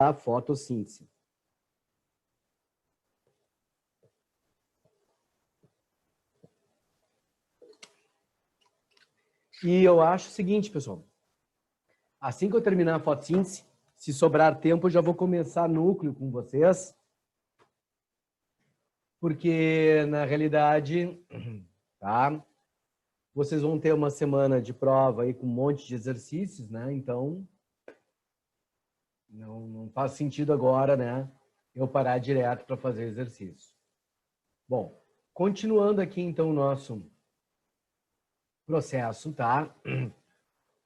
a fotossíntese. E eu acho o seguinte, pessoal. Assim que eu terminar a fotossíntese, se sobrar tempo, eu já vou começar núcleo com vocês. Porque, na realidade, tá? Vocês vão ter uma semana de prova aí com um monte de exercícios, né? Então, não faz sentido agora, né? Eu parar direto para fazer exercício. Bom, continuando aqui, então, o nosso processo, tá?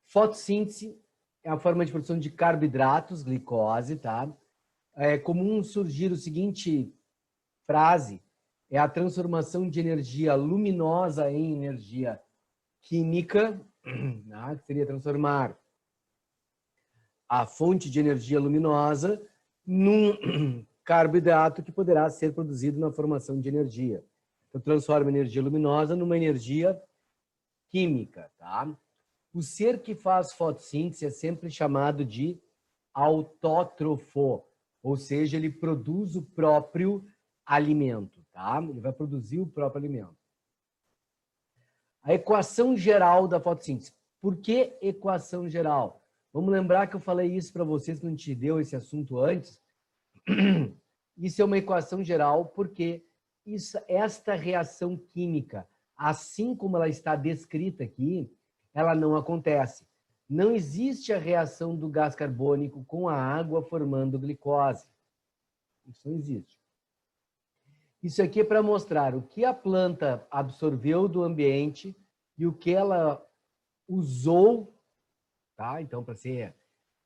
Fotossíntese é a forma de produção de carboidratos, glicose, tá? É comum surgir o seguinte frase, é a transformação de energia luminosa em energia química, né? Que seria transformar a fonte de energia luminosa num carboidrato que poderá ser produzido na formação de energia. Então, transforma energia luminosa numa energia química, tá? O ser que faz fotossíntese é sempre chamado de autótrofo, ou seja, ele produz o próprio alimento, tá? Ele vai produzir o próprio alimento. A equação geral da fotossíntese. Por que equação geral? Vamos lembrar que eu falei isso para vocês quando a gente deu esse assunto antes. Isso é uma equação geral porque esta reação química, assim como ela está descrita aqui, ela não acontece. Não existe a reação do gás carbônico com a água formando glicose. Isso não existe. Isso aqui é para mostrar o que a planta absorveu do ambiente e o que ela usou, tá? Então, para ser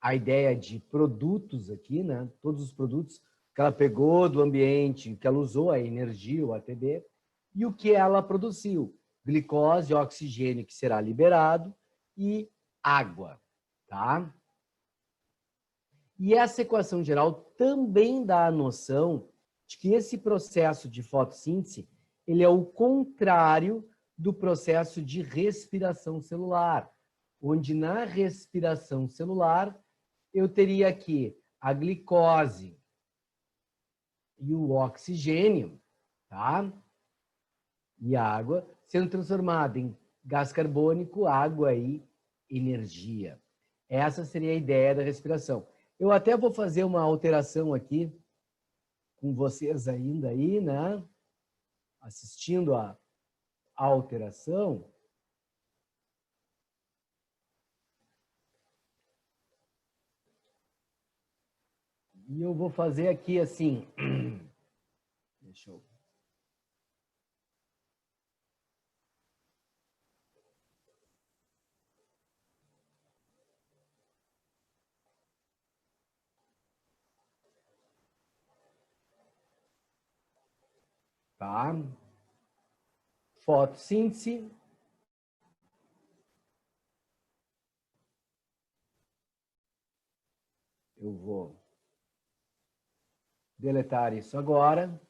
a ideia de produtos aqui, né? Todos os produtos que ela pegou do ambiente, que ela usou, a energia, o ATP, e o que ela produziu, glicose, oxigênio que será liberado e água, tá? E essa equação geral também dá a noção de que esse processo de fotossíntese, ele é o contrário do processo de respiração celular, onde na respiração celular eu teria aqui a glicose e o oxigênio, tá? E a água sendo transformada em gás carbônico, água e energia. Essa seria a ideia da respiração. Eu até vou fazer uma alteração aqui com vocês ainda aí, né? Assistindo a alteração. E eu vou fazer aqui assim. Deixa eu... Tá? Fotossíntese. Eu vou deletar isso agora.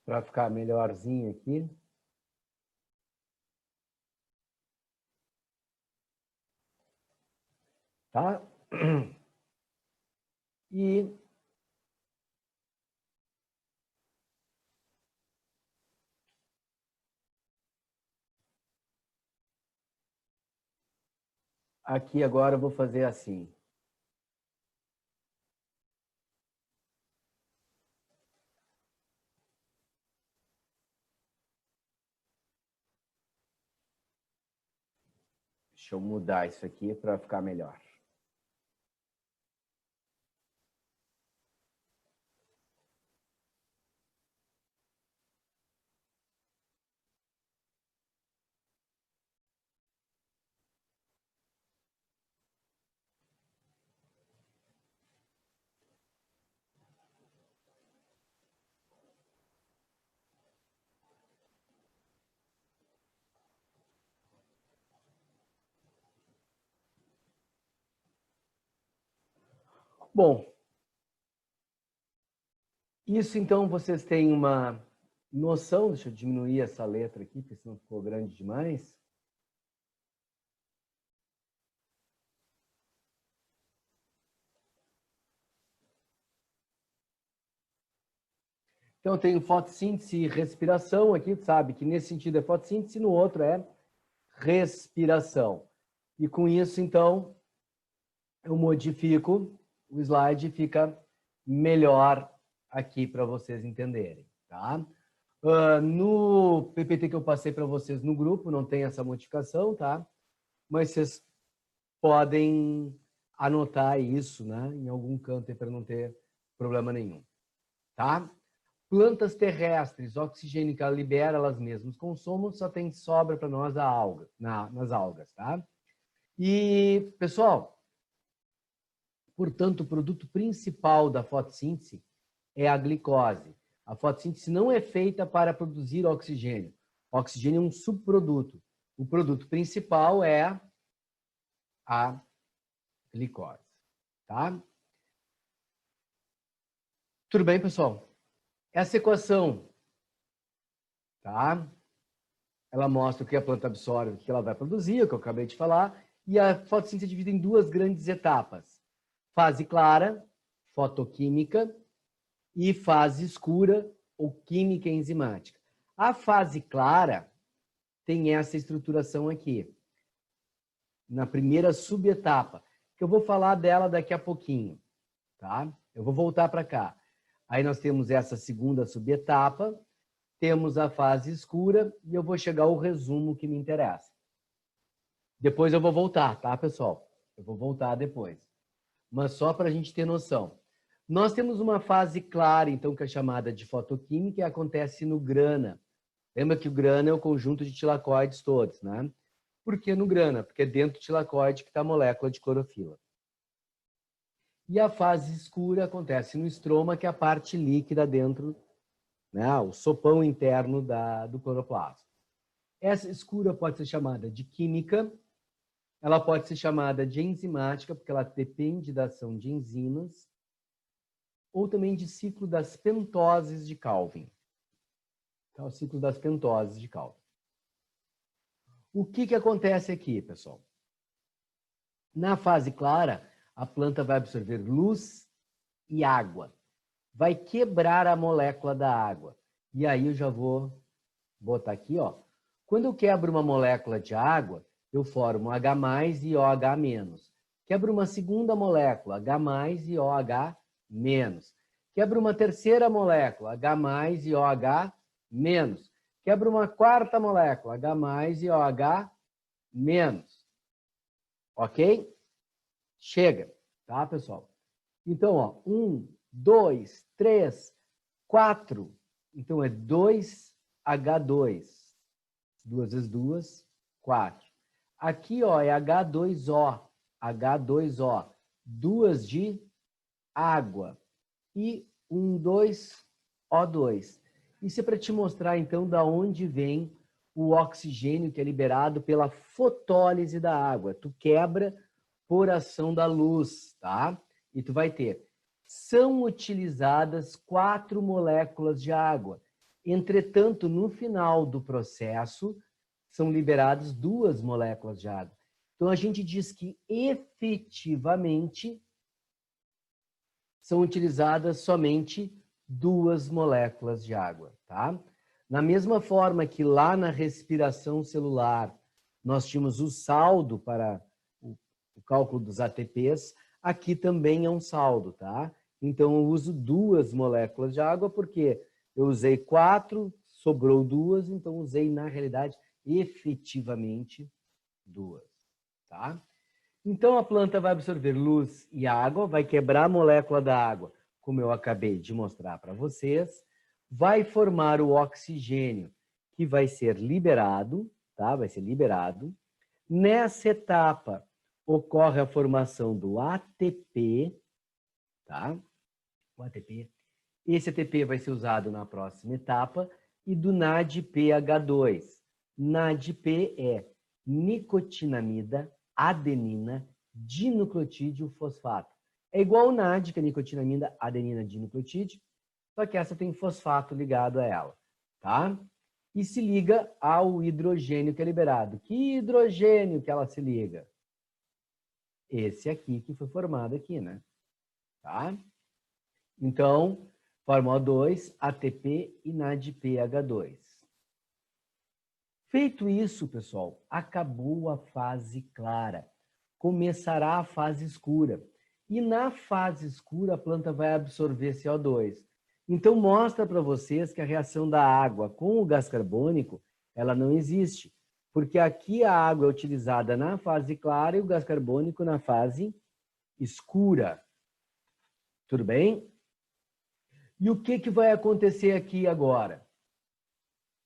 Para ficar melhorzinho aqui. Tá? E aqui agora eu vou fazer assim. Deixa eu mudar isso aqui para ficar melhor. Bom, isso então vocês têm uma noção. Deixa eu diminuir essa letra aqui, porque senão ficou grande demais. Então, eu tenho fotossíntese e respiração aqui, sabe que nesse sentido é fotossíntese, no outro é respiração. E com isso, então, eu modifico o slide e fica melhor aqui para vocês entenderem, tá? No PPT que eu passei para vocês no grupo, não tem essa modificação, tá? Mas vocês podem anotar isso, né, em algum canto para não ter problema nenhum, tá? Plantas terrestres, oxigênio que ela libera, elas mesmas consomem, só tem sobra para nós a alga, nas algas, tá? E, pessoal, portanto, o produto principal da fotossíntese é a glicose. A fotossíntese não é feita para produzir oxigênio. O oxigênio é um subproduto. O produto principal é a glicose, tá? Tudo bem, pessoal? Essa equação, tá? Ela mostra o que a planta absorve, o que ela vai produzir, o que eu acabei de falar, e a fotossíntese é dividida em duas grandes etapas. Fase clara, fotoquímica, e fase escura, ou química enzimática. A fase clara tem essa estruturação aqui, na primeira subetapa, que eu vou falar dela daqui a pouquinho, tá? Eu vou voltar para cá. Aí nós temos essa segunda subetapa, temos a fase escura e eu vou chegar ao resumo que me interessa. Depois eu vou voltar, tá, pessoal? Eu vou voltar depois. Mas só para a gente ter noção. Nós temos uma fase clara, então, que é chamada de fotoquímica e acontece no grana. Lembra que o grana é o conjunto de tilacoides todos, né? Por que no grana? Porque é dentro do tilacoide que está a molécula de clorofila. E a fase escura acontece no estroma, que é a parte líquida dentro, né, o sopão interno do cloroplasto. Essa escura pode ser chamada de química, ela pode ser chamada de enzimática, porque ela depende da ação de enzimas, ou também de ciclo das pentoses de Calvin. Então, o ciclo das pentoses de Calvin. O que acontece aqui, pessoal? Na fase clara, a planta vai absorver luz e água. Vai quebrar a molécula da água. E aí eu já vou botar aqui, ó. Quando eu quebro uma molécula de água, eu formo H+ e OH-. Quebro uma segunda molécula, H+ e OH-. Quebro uma terceira molécula, H+ e OH-. Quebro uma quarta molécula, H+ e OH-. Ok? Chega, tá, pessoal? Então, ó, 1, 2, 3, 4. Então, é 2H2. 2 vezes 2, 4. Aqui, ó, é H2O. H2O. 2 de água. E 1, 2, O2. Isso é para te mostrar, então, da onde vem o oxigênio que é liberado pela fotólise da água. Tu quebra por ação da luz, tá? E tu vai ter. São utilizadas 4 moléculas de água. Entretanto, no final do processo, são liberadas 2 moléculas de água. Então, a gente diz que, efetivamente, são utilizadas somente 2 moléculas de água, tá? Na mesma forma que lá na respiração celular, nós tínhamos o saldo para o cálculo dos ATPs, aqui também é um saldo, tá? Então, eu uso 2 moléculas de água, porque eu usei 4, sobrou 2, então usei, na realidade, efetivamente 2, tá? Então, a planta vai absorver luz e água, vai quebrar a molécula da água, como eu acabei de mostrar para vocês, vai formar o oxigênio, que vai ser liberado, tá? Vai ser liberado. Nessa etapa, ocorre a formação do ATP, tá? O ATP. Esse ATP vai ser usado na próxima etapa, e do NADPH2. NADP é nicotinamida, adenina, dinucleotídeo fosfato. É igual o NAD, que é a nicotinamida adenina dinucleotídeo, só que essa tem fosfato ligado a ela, tá? E se liga ao hidrogênio que é liberado. Que hidrogênio que ela se liga? Esse aqui que foi formado aqui, né? Tá? Então, forma O2, ATP e NADPH2. Feito isso, pessoal, acabou a fase clara. Começará a fase escura. E na fase escura, a planta vai absorver CO2. Então, mostra para vocês que a reação da água com o gás carbônico, ela não existe. Porque aqui a água é utilizada na fase clara e o gás carbônico na fase escura. Tudo bem? E o que vai acontecer aqui agora?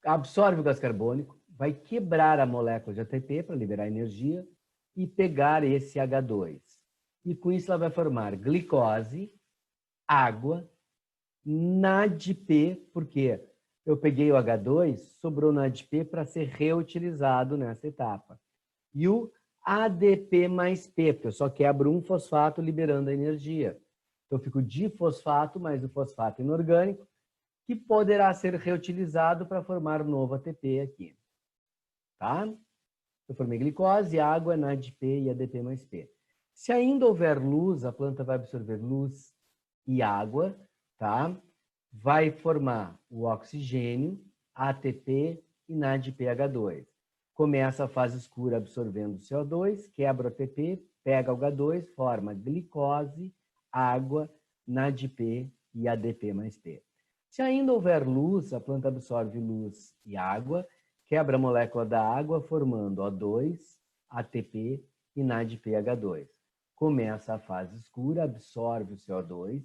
Absorve o gás carbônico, vai quebrar a molécula de ATP para liberar energia e pegar esse H2. E com isso ela vai formar glicose, água, NADP, porque eu peguei o H2, sobrou NADP para ser reutilizado nessa etapa. E o ADP mais P, porque eu só quebro um fosfato liberando a energia. Então eu fico difosfato mais o fosfato inorgânico, que poderá ser reutilizado para formar um novo ATP aqui. Tá? Eu formei glicose, água, NADP e ADP mais P. Se ainda houver luz, a planta vai absorver luz e água, tá? Vai formar o oxigênio, ATP e NADPH2. Começa a fase escura absorvendo CO2, quebra o ATP, pega o H2, forma glicose, água, NADP e ADP mais P. Se ainda houver luz, a planta absorve luz e água, quebra a molécula da água, formando O2, ATP e NADPH2. Começa a fase escura, absorve o CO2,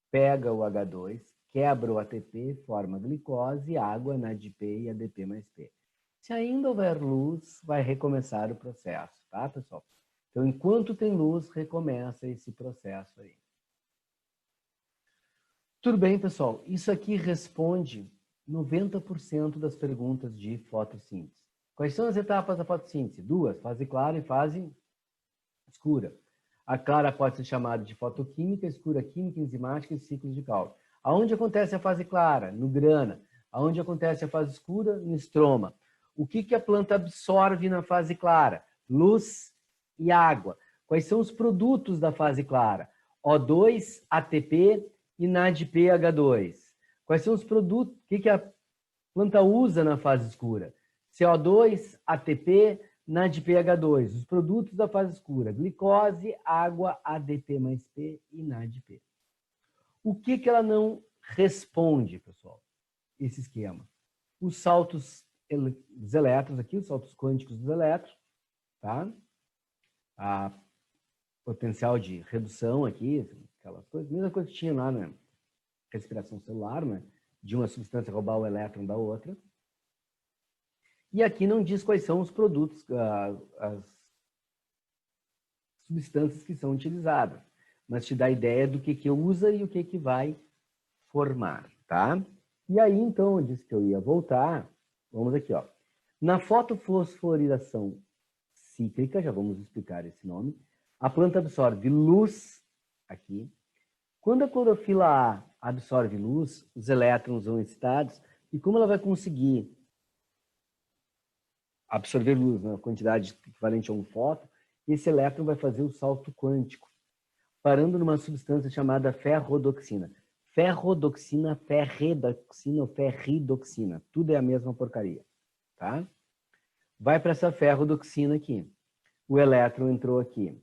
pega o H2, quebra o ATP, forma glicose, água, NADP e ADP mais P. Se ainda houver luz, vai recomeçar o processo, tá, pessoal? Então, enquanto tem luz, recomeça esse processo aí. Tudo bem, pessoal? Isso aqui responde 90% das perguntas de fotossíntese. Quais são as etapas da fotossíntese? Duas, fase clara e fase escura. A clara pode ser chamada de fotoquímica, escura química, enzimática e ciclos de Calvin. Aonde acontece a fase clara? No grana. Aonde acontece a fase escura? No estroma. O que a planta absorve na fase clara? Luz e água. Quais são os produtos da fase clara? O2, ATP e NADPH2. Quais são os produtos? O que a planta usa na fase escura? CO2, ATP, NADPH2. Os produtos da fase escura: glicose, água, ADP mais P e NADP. O que ela não responde, pessoal? Esse esquema. Os saltos dos elétrons aqui, os saltos quânticos dos elétrons, tá? A potencial de redução aqui, aquelas coisas, mesma coisa que tinha lá na respiração celular, né? De uma substância roubar o elétron da outra. E aqui não diz quais são os produtos, as substâncias que são utilizadas, mas te dá a ideia do que usa e o que vai formar, tá? E aí, então, eu disse que eu ia voltar. Vamos aqui, ó. Na fotofosforilação cíclica, já vamos explicar esse nome, a planta absorve luz aqui. Quando a clorofila A absorve luz, os elétrons são excitados, e como ela vai conseguir absorver luz na quantidade equivalente a um fóton, esse elétron vai fazer o salto quântico, parando numa substância chamada ferrodoxina. Ferrodoxina, ferredoxina ou ferridoxina, tudo é a mesma porcaria, tá? Vai para essa ferrodoxina aqui. O elétron entrou aqui.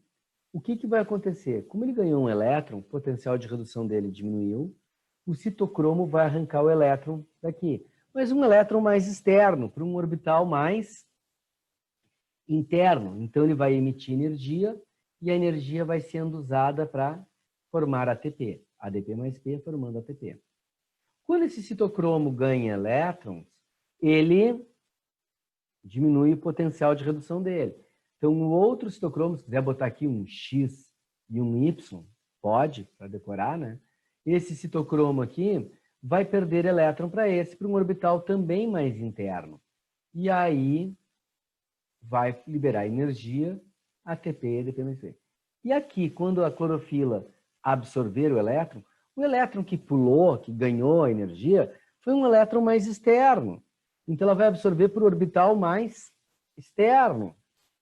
O que vai acontecer? Como ele ganhou um elétron, o potencial de redução dele diminuiu, o citocromo vai arrancar o elétron daqui. Mas um elétron mais externo, para um orbital mais interno. Então ele vai emitir energia e a energia vai sendo usada para formar ATP. ADP mais P formando ATP. Quando esse citocromo ganha elétrons, ele diminui o potencial de redução dele. Então, o outro citocromo, se quiser botar aqui um X e um Y, pode, para decorar, né? Esse citocromo aqui vai perder elétron para esse, para um orbital também mais interno. E aí vai liberar energia, ATP e ADP mais P. E aqui, quando a clorofila absorver o elétron que pulou, que ganhou energia, foi um elétron mais externo. Então, ela vai absorver por orbital mais externo.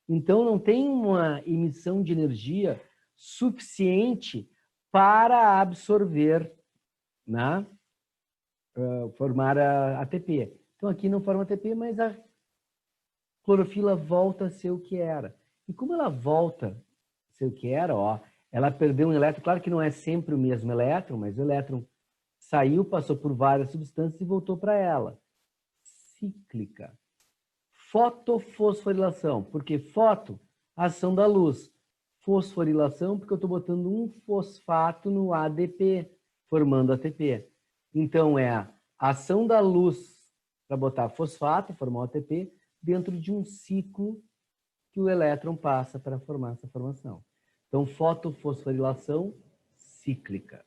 Então, não tem uma emissão de energia suficiente para absorver, né? Formar a ATP. Então, aqui não forma ATP, mas a clorofila volta a ser o que era. E como ela volta a ser o que era, ó, ela perdeu um elétron. Claro que não é sempre o mesmo elétron, mas o elétron saiu, passou por várias substâncias e voltou para ela. Cíclica. Fotofosforilação. Porque foto, ação da luz. Fosforilação, porque eu estou botando um fosfato no ADP, formando ATP. Então, é a ação da luz para botar fosfato, formar o ATP, dentro de um ciclo que o elétron passa para formar essa formação. Então, fotofosforilação cíclica.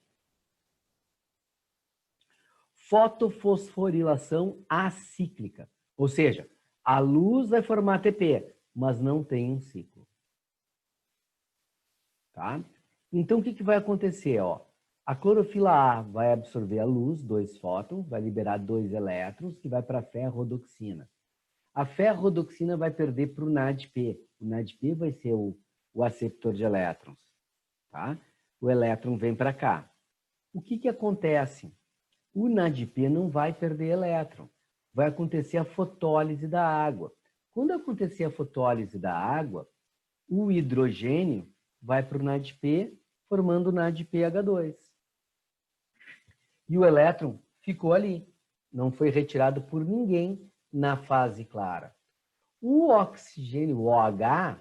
Fotofosforilação acíclica. Ou seja, a luz vai formar ATP, mas não tem um ciclo. Tá? Então, o que vai acontecer? Ó? A clorofila A vai absorver a luz, 2 fótons, vai liberar 2 elétrons, que vai para a ferrodoxina. A ferrodoxina vai perder para o NADP. O NADP vai ser o aceptor de elétrons. Tá? O elétron vem para cá. O que acontece? O NADP não vai perder elétron. Vai acontecer a fotólise da água. Quando acontecer a fotólise da água, o hidrogênio vai para o NADP, formando o NADPH2. E o elétron ficou ali. Não foi retirado por ninguém na fase clara. O oxigênio, o OH,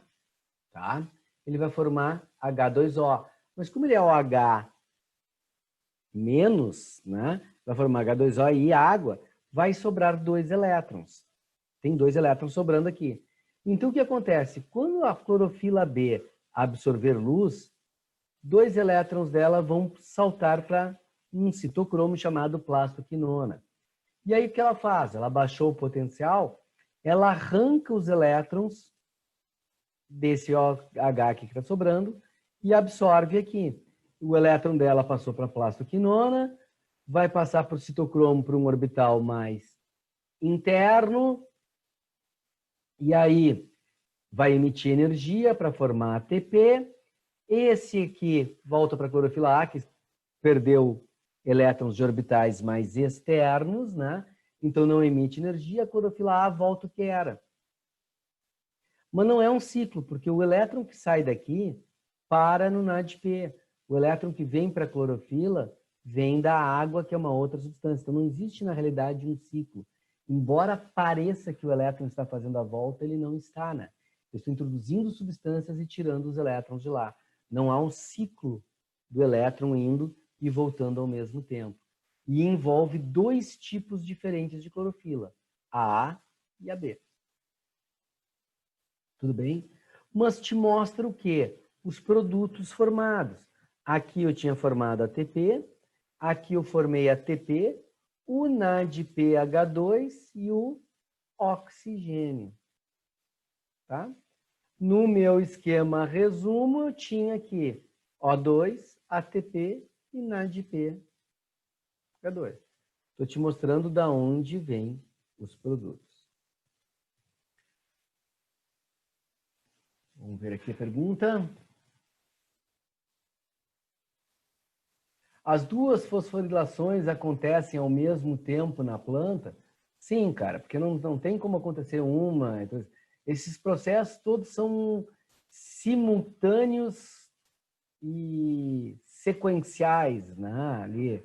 tá? Ele vai formar H2O. Mas como ele é OH menos, né? Vai formar H2O e água, vai sobrar 2 elétrons. Tem 2 elétrons sobrando aqui. Então, o que acontece? Quando a clorofila B absorver luz, 2 elétrons dela vão saltar para um citocromo chamado plastoquinona. E aí, o que ela faz? Ela baixou o potencial, ela arranca os elétrons desse OH aqui que está sobrando e absorve aqui. O elétron dela passou para a plastoquinona, vai passar para o citocromo para um orbital mais interno, e aí vai emitir energia para formar ATP. Esse aqui volta para a clorofila A, que perdeu elétrons de orbitais mais externos, né? Então não emite energia, a clorofila A volta o que era. Mas não é um ciclo, porque o elétron que sai daqui para no NADP. O elétron que vem para a clorofila vem da água, que é uma outra substância. Então não existe na realidade um ciclo. Embora pareça que o elétron está fazendo a volta, ele não está, né? Eu estou introduzindo substâncias e tirando os elétrons de lá. Não há um ciclo do elétron indo e voltando ao mesmo tempo. E envolve 2 tipos diferentes de clorofila, a A e a B. Tudo bem? Mas te mostra o quê? Os produtos formados. Aqui eu tinha formado ATP, aqui eu formei ATP, o NADPH2 e o oxigênio. Tá? No meu esquema resumo, eu tinha aqui O2, ATP e NADPH2. Estou te mostrando da onde vêm os produtos. Vamos ver aqui a pergunta. As 2 fosforilações acontecem ao mesmo tempo na planta? Sim, cara, porque não tem como acontecer uma. Então, esses processos todos são simultâneos e sequenciais, né? Ali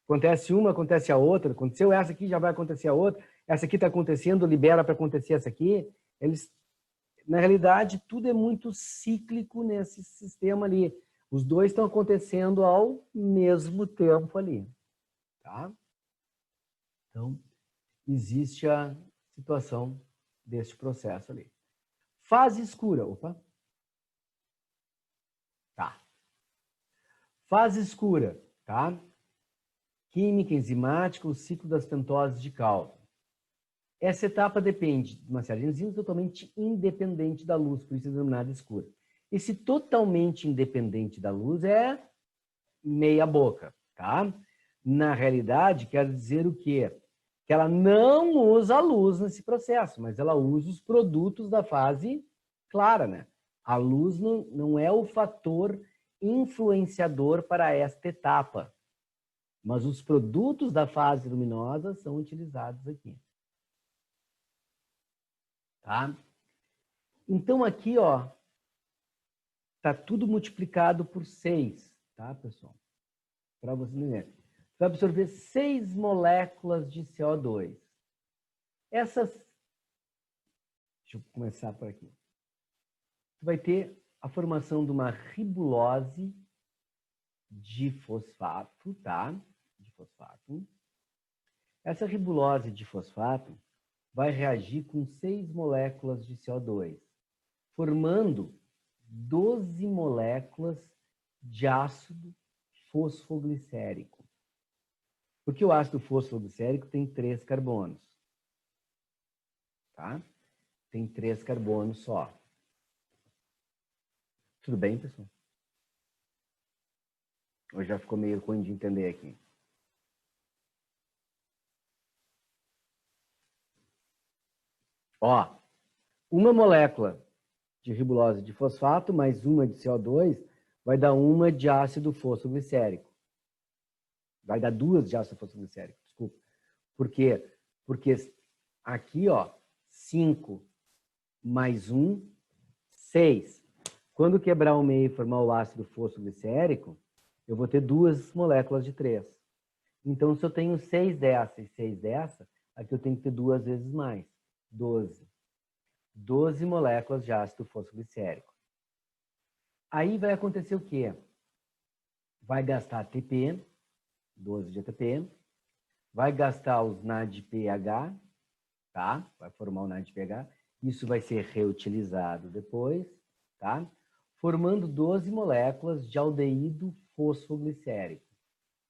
acontece uma, acontece a outra. Aconteceu essa aqui, já vai acontecer a outra. Essa aqui está acontecendo, libera para acontecer essa aqui. Eles, na realidade, tudo é muito cíclico nesse sistema ali. Os 2 estão acontecendo ao mesmo tempo ali, tá? Então, existe a situação desse processo ali. Fase escura, opa. Tá. Fase escura, tá? Química, enzimática, o ciclo das pentoses de Calvin. Essa etapa depende de uma série de enzimas totalmente independente da luz, por isso é denominada escura. Esse totalmente independente da luz é meia boca, tá? Na realidade, quer dizer o quê? Que ela não usa a luz nesse processo, mas ela usa os produtos da fase clara, né? A luz não é o fator influenciador para esta etapa, mas os produtos da fase luminosa são utilizados aqui. Tá? Então aqui, ó, tá tudo multiplicado por 6, tá, pessoal? Para você entender. Você vai absorver 6 moléculas de CO2. Essas... Deixa eu começar por aqui. Você vai ter a formação de uma ribulose de fosfato, tá? De fosfato. Essa ribulose de fosfato vai reagir com 6 moléculas de CO2, formando 12 moléculas de ácido fosfoglicérico. Porque o ácido fosfoglicérico tem 3 carbonos. Tá? Tem 3 carbonos só. Tudo bem, pessoal? Ou já ficou meio ruim de entender aqui? Ó, uma molécula de ribulose de fosfato mais uma de CO2 vai dar uma de ácido fosfoglicérico. Vai dar 2 de ácido fosfoglicérico, desculpa. Por quê? Porque aqui, ó, 5 mais 1, 6. Quando quebrar o meio e formar o ácido fosfoglicérico, eu vou ter 2 moléculas de 3. Então, se eu tenho 6 dessa e 6 dessa, aqui eu tenho que ter 2 vezes mais. 12. 12 moléculas de ácido fosfoglicérico. Aí vai acontecer o quê? Vai gastar ATP, 12 de ATP, vai gastar os NADPH, tá? Vai formar o NADPH. Isso vai ser reutilizado depois, tá? Formando 12 moléculas de aldeído fosfoglicérico.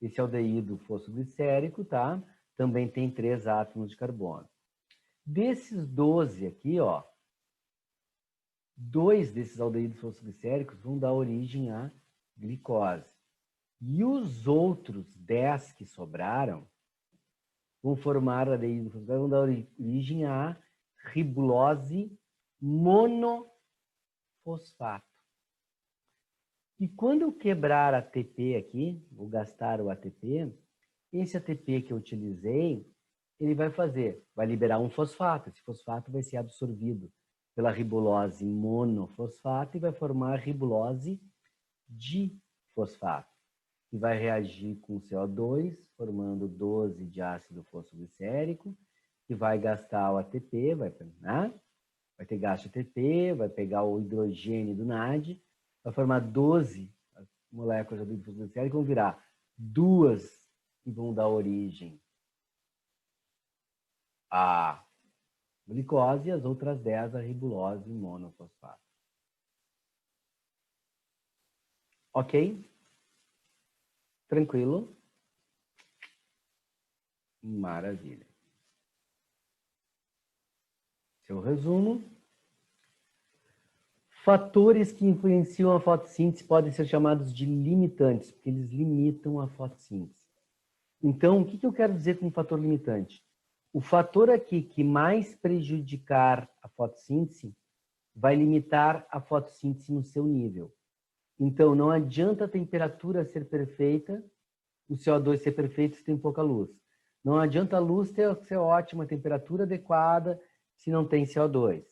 Esse aldeído fosfoglicérico, tá? Também tem 3 átomos de carbono. Desses 12 aqui, ó, 2 desses aldeídos fosfoglicéricos vão dar origem à glicose. E os outros 10 que sobraram vão formar aldeído fosfoglicérico, vão dar origem à ribulose monofosfato. E quando eu quebrar ATP aqui, vou gastar o ATP, esse ATP que eu utilizei, ele vai liberar um fosfato. Esse fosfato vai ser absorvido pela ribulose monofosfato e vai formar ribulose difosfato, que vai reagir com CO2, formando 12 de ácido fosfoglicérico, que vai gastar o ATP, vai ter gasto de ATP, vai pegar o hidrogênio do NAD, vai formar 12 moléculas de ácido fosfoglicérico, vão virar 2 que vão dar origem à glicose e as outras 10 a ribulose monofosfato. Ok? Tranquilo? Maravilha. Seu resumo. Fatores que influenciam a fotossíntese podem ser chamados de limitantes, porque eles limitam a fotossíntese. Então, o que eu quero dizer com fator limitante? O fator aqui que mais prejudicar a fotossíntese vai limitar a fotossíntese no seu nível. Então, não adianta a temperatura ser perfeita, o CO2 ser perfeito se tem pouca luz. Não adianta a luz ser ótima, a temperatura adequada, se não tem CO2.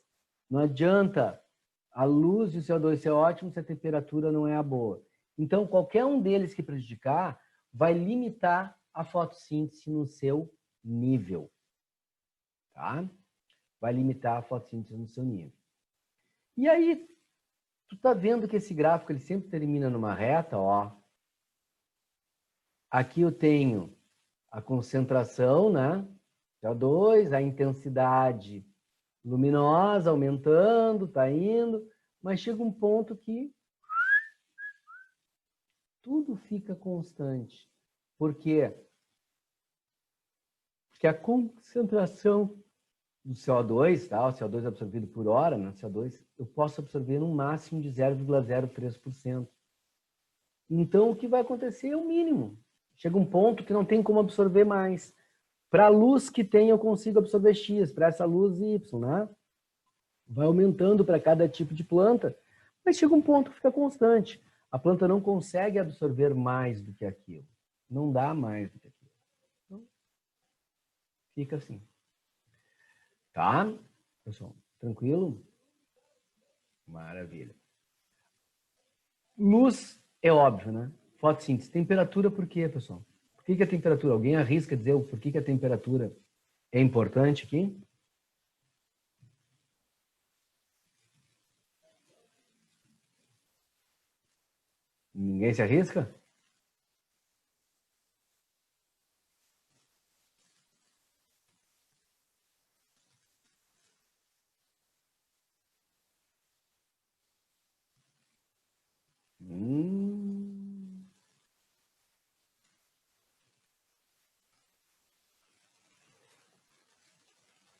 Não adianta a luz e o CO2 ser ótimo se a temperatura não é a boa. Então, qualquer um deles que prejudicar vai limitar a fotossíntese no seu nível. Tá? Vai limitar a fotossíntese no seu nível. E aí, tu tá vendo que esse gráfico ele sempre termina numa reta, ó. Aqui eu tenho a concentração, né? CO2, a intensidade luminosa aumentando, tá indo, mas chega um ponto que tudo fica constante. Por quê? Porque a concentração do CO2, tá? O CO2 absorvido por hora, né? CO2, eu posso absorver no máximo de 0,03%. Então, o que vai acontecer é o mínimo. Chega um ponto que não tem como absorver mais. Para a luz que tem, eu consigo absorver X, para essa luz Y, né? Vai aumentando para cada tipo de planta, mas chega um ponto que fica constante. A planta não consegue absorver mais do que aquilo. Não dá mais do que aquilo. Então, fica assim. Tá? Pessoal, tranquilo? Maravilha. Luz é óbvio, né? Fotossíntese. Temperatura por quê, pessoal? Por que a temperatura? Alguém arrisca dizer por que a temperatura é importante aqui? Ninguém se arrisca?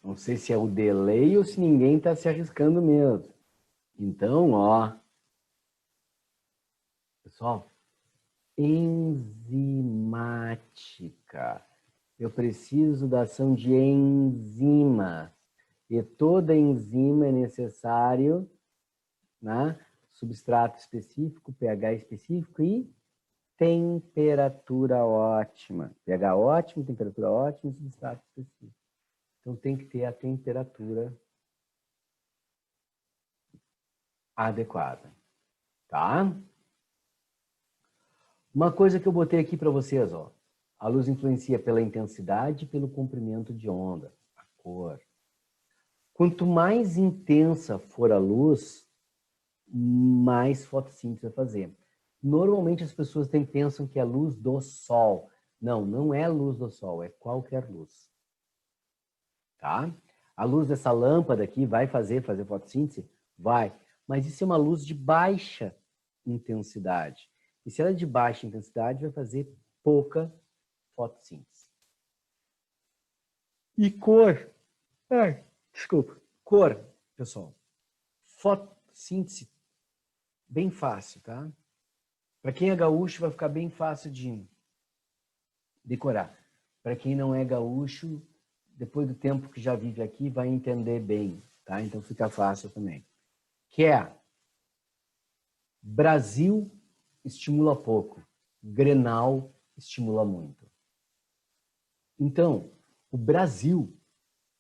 Não sei se é o delay ou se ninguém está se arriscando mesmo. Então, ó. Pessoal, enzimática. Eu preciso da ação de enzima. E toda enzima é necessário, né? Substrato específico, pH específico e temperatura ótima. pH ótimo, temperatura ótima e substrato específico. Então tem que ter a temperatura adequada, tá? Uma coisa que eu botei aqui para vocês, ó. A luz influencia pela intensidade e pelo comprimento de onda, a cor. Quanto mais intensa for a luz, mais fotossíntese vai fazer. Normalmente as pessoas pensam que é a luz do sol. Não, não é a luz do sol, é qualquer luz. Tá? A luz dessa lâmpada aqui vai fazer fotossíntese? Vai. Mas isso é uma luz de baixa intensidade. E se ela é de baixa intensidade, vai fazer pouca fotossíntese. E cor? Ai, desculpa. Cor, pessoal. Fotossíntese, bem fácil, tá? Para quem é gaúcho, vai ficar bem fácil de decorar. Para quem não é gaúcho, depois do tempo que já vive aqui, vai entender bem, tá? Então fica fácil também. Que é Brasil estimula pouco, Grenal estimula muito. Então, o Brasil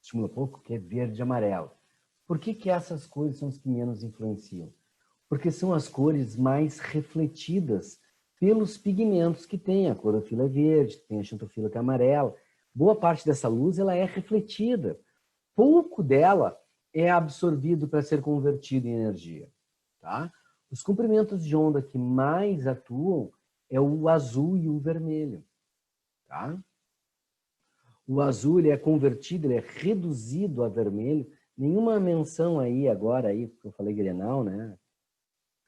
estimula pouco, que é verde e amarelo. Por que essas cores são as que menos influenciam? Porque são as cores mais refletidas pelos pigmentos que tem. A clorofila é verde, tem a xantofila que é amarela. Boa parte dessa luz ela é refletida. Pouco dela é absorvido para ser convertido em energia. Tá? Os comprimentos de onda que mais atuam é o azul e o vermelho. Tá? O azul ele é convertido, ele é reduzido a vermelho. Nenhuma menção aí agora, aí, porque eu falei Grenal, né?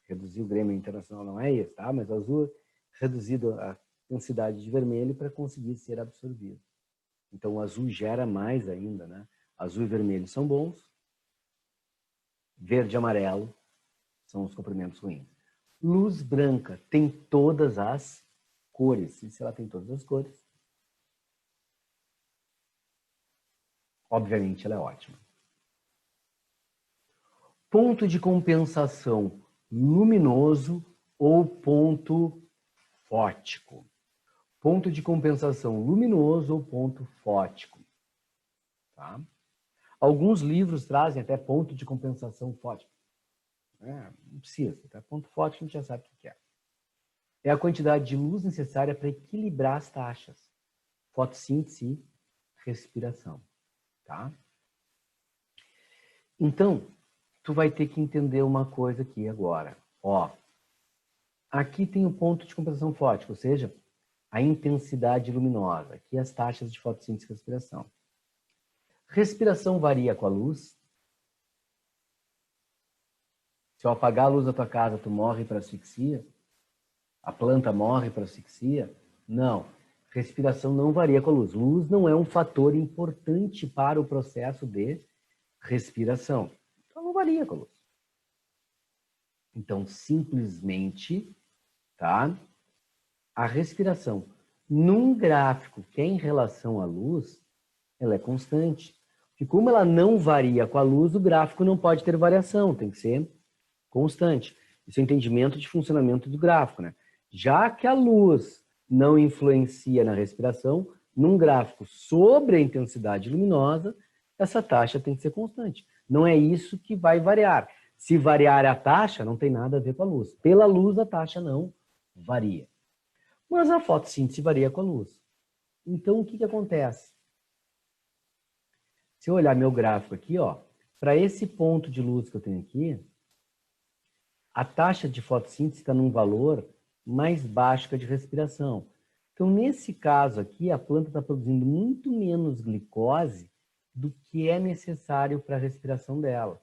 Reduzir o Grêmio Internacional não é isso, tá? Mas o azul reduzido a densidade de vermelho para conseguir ser absorvido. Então o azul gera mais ainda, né? Azul e vermelho são bons. Verde e amarelo são os comprimentos ruins. Luz branca tem todas as cores. E se ela tem todas as cores, obviamente ela é ótima. Ponto de compensação luminoso ou ponto fótico. Ponto de compensação luminoso ou ponto fótico. Tá? Alguns livros trazem até ponto de compensação fótico. Não precisa, tá? Ponto fótico a gente já sabe o que é. É a quantidade de luz necessária para equilibrar as taxas. Fotossíntese e respiração. Tá? Então, tu vai ter que entender uma coisa aqui agora. Ó, aqui tem o ponto de compensação fótico, ou seja, a intensidade luminosa. Aqui as taxas de fotossíntese e respiração. Respiração varia com a luz. Se eu apagar a luz da tua casa, tu morre para asfixia? A planta morre para asfixia? Não. Respiração não varia com a luz. Luz não é um fator importante para o processo de respiração. Então não varia com a luz. Então, simplesmente, tá? a respiração num gráfico que é em relação à luz, ela é constante. E como ela não varia com a luz, o gráfico não pode ter variação, tem que ser constante. Esse é o entendimento de funcionamento do gráfico, né? Já que a luz não influencia na respiração, num gráfico sobre a intensidade luminosa, essa taxa tem que ser constante. Não é isso que vai variar. Se variar a taxa, não tem nada a ver com a luz. Pela luz, a taxa não varia. Mas a fotossíntese varia com a luz. Então, o que acontece? Se eu olhar meu gráfico aqui, ó, para esse ponto de luz que eu tenho aqui, a taxa de fotossíntese está num valor mais baixo que a de respiração. Então, nesse caso aqui, a planta está produzindo muito menos glicose do que é necessário para a respiração dela.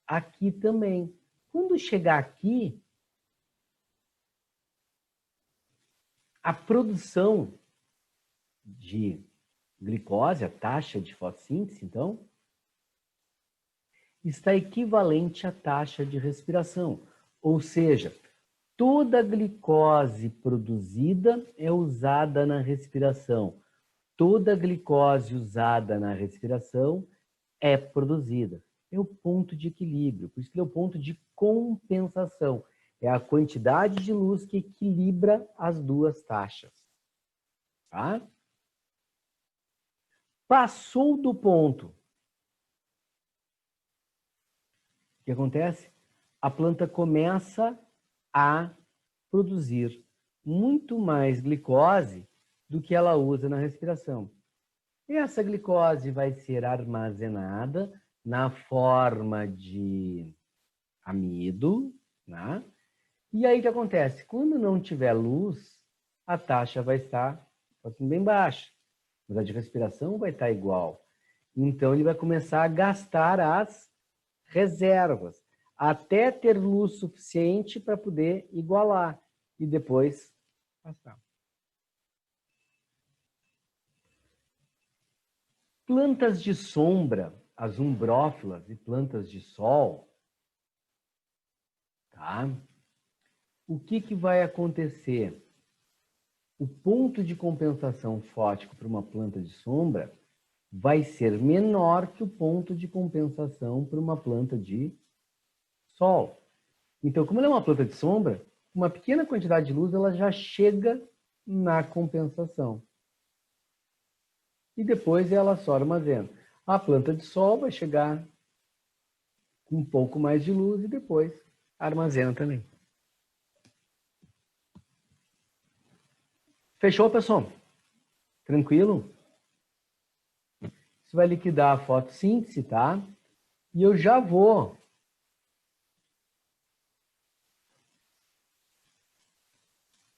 Aqui também. Quando chegar aqui, a produção de glicose, a taxa de fotossíntese, então, está equivalente à taxa de respiração. Ou seja, toda a glicose produzida é usada na respiração. Toda a glicose usada na respiração é produzida. É o ponto de equilíbrio, por isso que é o ponto de compensação. É a quantidade de luz que equilibra as duas taxas. Tá? Passou do ponto. O que acontece? A planta começa a produzir muito mais glicose do que ela usa na respiração. E essa glicose vai ser armazenada na forma de amido, né? E aí o que acontece? Quando não tiver luz, a taxa vai estar bem baixa, mas a de respiração vai estar igual. Então ele vai começar a gastar as reservas, até ter luz suficiente para poder igualar e depois passar. Plantas de sombra, as umbrófilas e plantas de sol, tá? O que vai acontecer? O ponto de compensação fótico para uma planta de sombra vai ser menor que o ponto de compensação para uma planta de sol. Então, como ela é uma planta de sombra, uma pequena quantidade de luz ela já chega na compensação. E depois ela só armazena. A planta de sol vai chegar com um pouco mais de luz e depois armazena também. Fechou, pessoal? Tranquilo? Isso vai liquidar a fotossíntese, tá? E eu já vou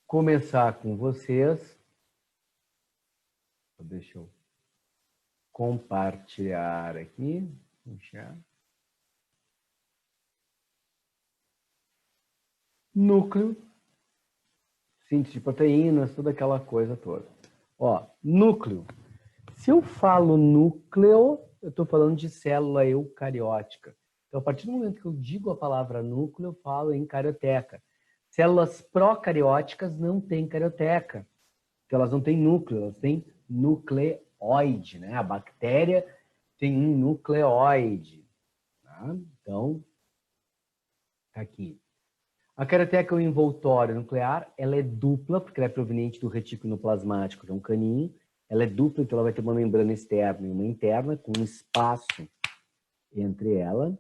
começar com vocês. Deixa eu compartilhar aqui. Núcleo, síntese de proteínas, toda aquela coisa toda. Ó, núcleo. Se eu falo núcleo, eu estou falando de célula eucariótica. Então, a partir do momento que eu digo a palavra núcleo, eu falo em carioteca. Células procarióticas não têm carioteca. Então, elas não têm núcleo, elas têm nucleóide, né? A bactéria tem um nucleóide. Tá? Então, aqui. A carioteca, o envoltório nuclear, ela é dupla, porque ela é proveniente do retículo plasmático, que é um caninho. Ela é dupla, então ela vai ter uma membrana externa e uma interna, com um espaço entre ela,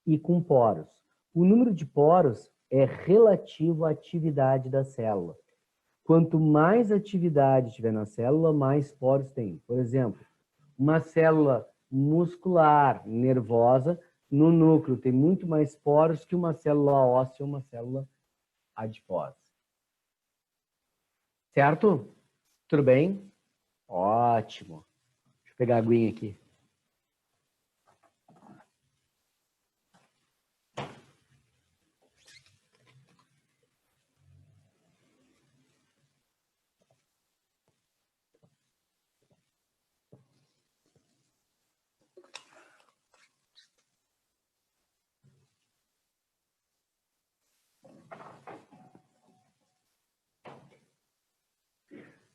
e com poros. O número de poros é relativo à atividade da célula. Quanto mais atividade tiver na célula, mais poros tem. Por exemplo, uma célula muscular nervosa, no núcleo tem muito mais poros que uma célula óssea ou uma célula adiposa. Certo? Tudo bem? Ótimo. Deixa eu pegar a aguinha aqui.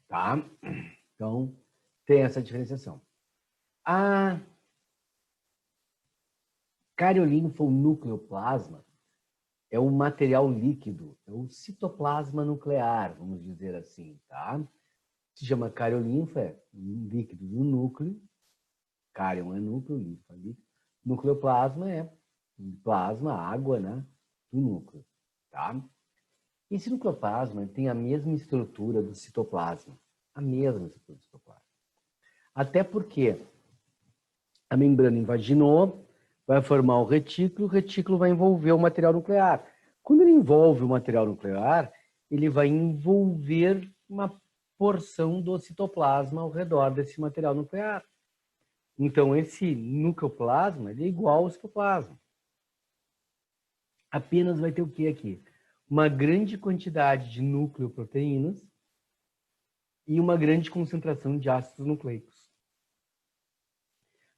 tá? Então, tem essa diferenciação. A cariolinfa ou nucleoplasma é o material líquido, é o citoplasma nuclear, vamos dizer assim, tá? Se chama cariolinfa, é um líquido do núcleo. Cárion é núcleo, linfa líquido. Nucleoplasma é plasma, água, né? Do núcleo, tá? Esse nucleoplasma tem a mesma estrutura do citoplasma. A mesma estrutura do citoplasma. Até porque a membrana invaginou, vai formar o retículo vai envolver o material nuclear. Quando ele envolve o material nuclear, ele vai envolver uma porção do citoplasma ao redor desse material nuclear. Então, esse nucleoplasma ele é igual ao citoplasma. Apenas vai ter o que aqui? Uma grande quantidade de nucleoproteínas e uma grande concentração de ácidos nucleicos.